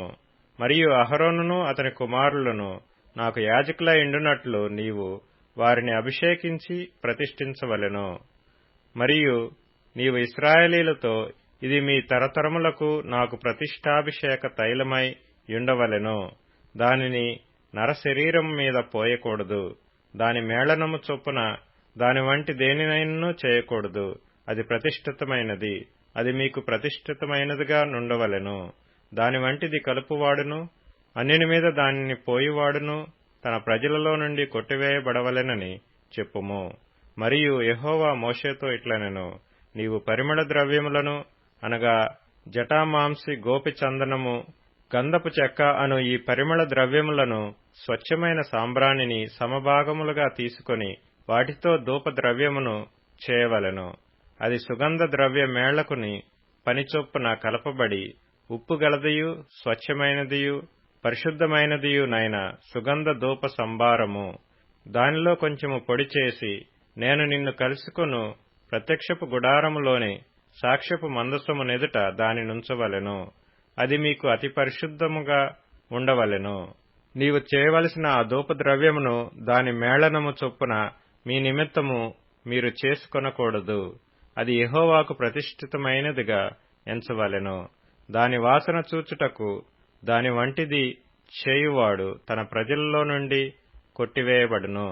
మరియు అహరోనును అతని కుమారులను నాకు యాజకులై ఉండునట్లు నీవు వారిని అభిషేకించి ప్రతిష్ఠించవలెను. మరియు నీవు ఇశ్రాయేలీయులతో, ఇది మీ తరతరములకు నాకు ప్రతిష్ఠాభిషేక తైలమై యుండవలెను. దానిని నరశరీరం మీద పోయకూడదు. దాని మేళనము చొప్పున దాని వంటి దేనినైనను చేయకూడదు. అది ప్రతిష్ఠితమైనది. అది మీకు ప్రతిష్ఠితమైనదిగా నుండవలెను. దాని వంటిది కలుపువాడును, అన్యుని మీద దానిని పోయివాడును తన ప్రజలలో నుండి కొట్టివేయబడవలెనని చెప్పుము. మరియు యెహోవా మోషేతో ఇట్లనెను, నీవు పరిమళ ద్రవ్యములను అనగా జటామాంసి, గోపి చందనము, గంధపు చెక్క అను ఈ పరిమళ ద్రవ్యములను, స్వచ్ఛమైన సాంబ్రాణిని సమభాగములుగా తీసుకొని వాటితో ధూప ద్రవ్యమును చేయవలెను. అది సుగంధ ద్రవ్య మేళకుని పని చొప్పున కలపబడి ఉప్పు గలదియు స్వచ్ఛమైనదియు పరిశుద్ధమైనదియునైన సుగంధ ధూప సంభారము. దానిలో కొంచెము పొడి చేసి నేను నిన్ను కలుసుకొను ప్రత్యక్షపు గుడారములోని సాక్ష్యపు మందసము నెదుట దానినుంచవలెను. అది మీకు అతి పరిశుద్ధముగా ఉండవలెను. నీవు చేయవలసిన ఆ ధూపద్రవ్యమును దాని మేళనము చొప్పున మీ నిమిత్తము మీరు చేసుకొనకూడదు. అది యెహోవాకు ప్రతిష్ఠితమైనదిగా ఎంచవలెను. దాని వాసన చూచుటకు దాని వంటిది చేయువాడు తన ప్రజలలో నుండి కొట్టివేయబడును.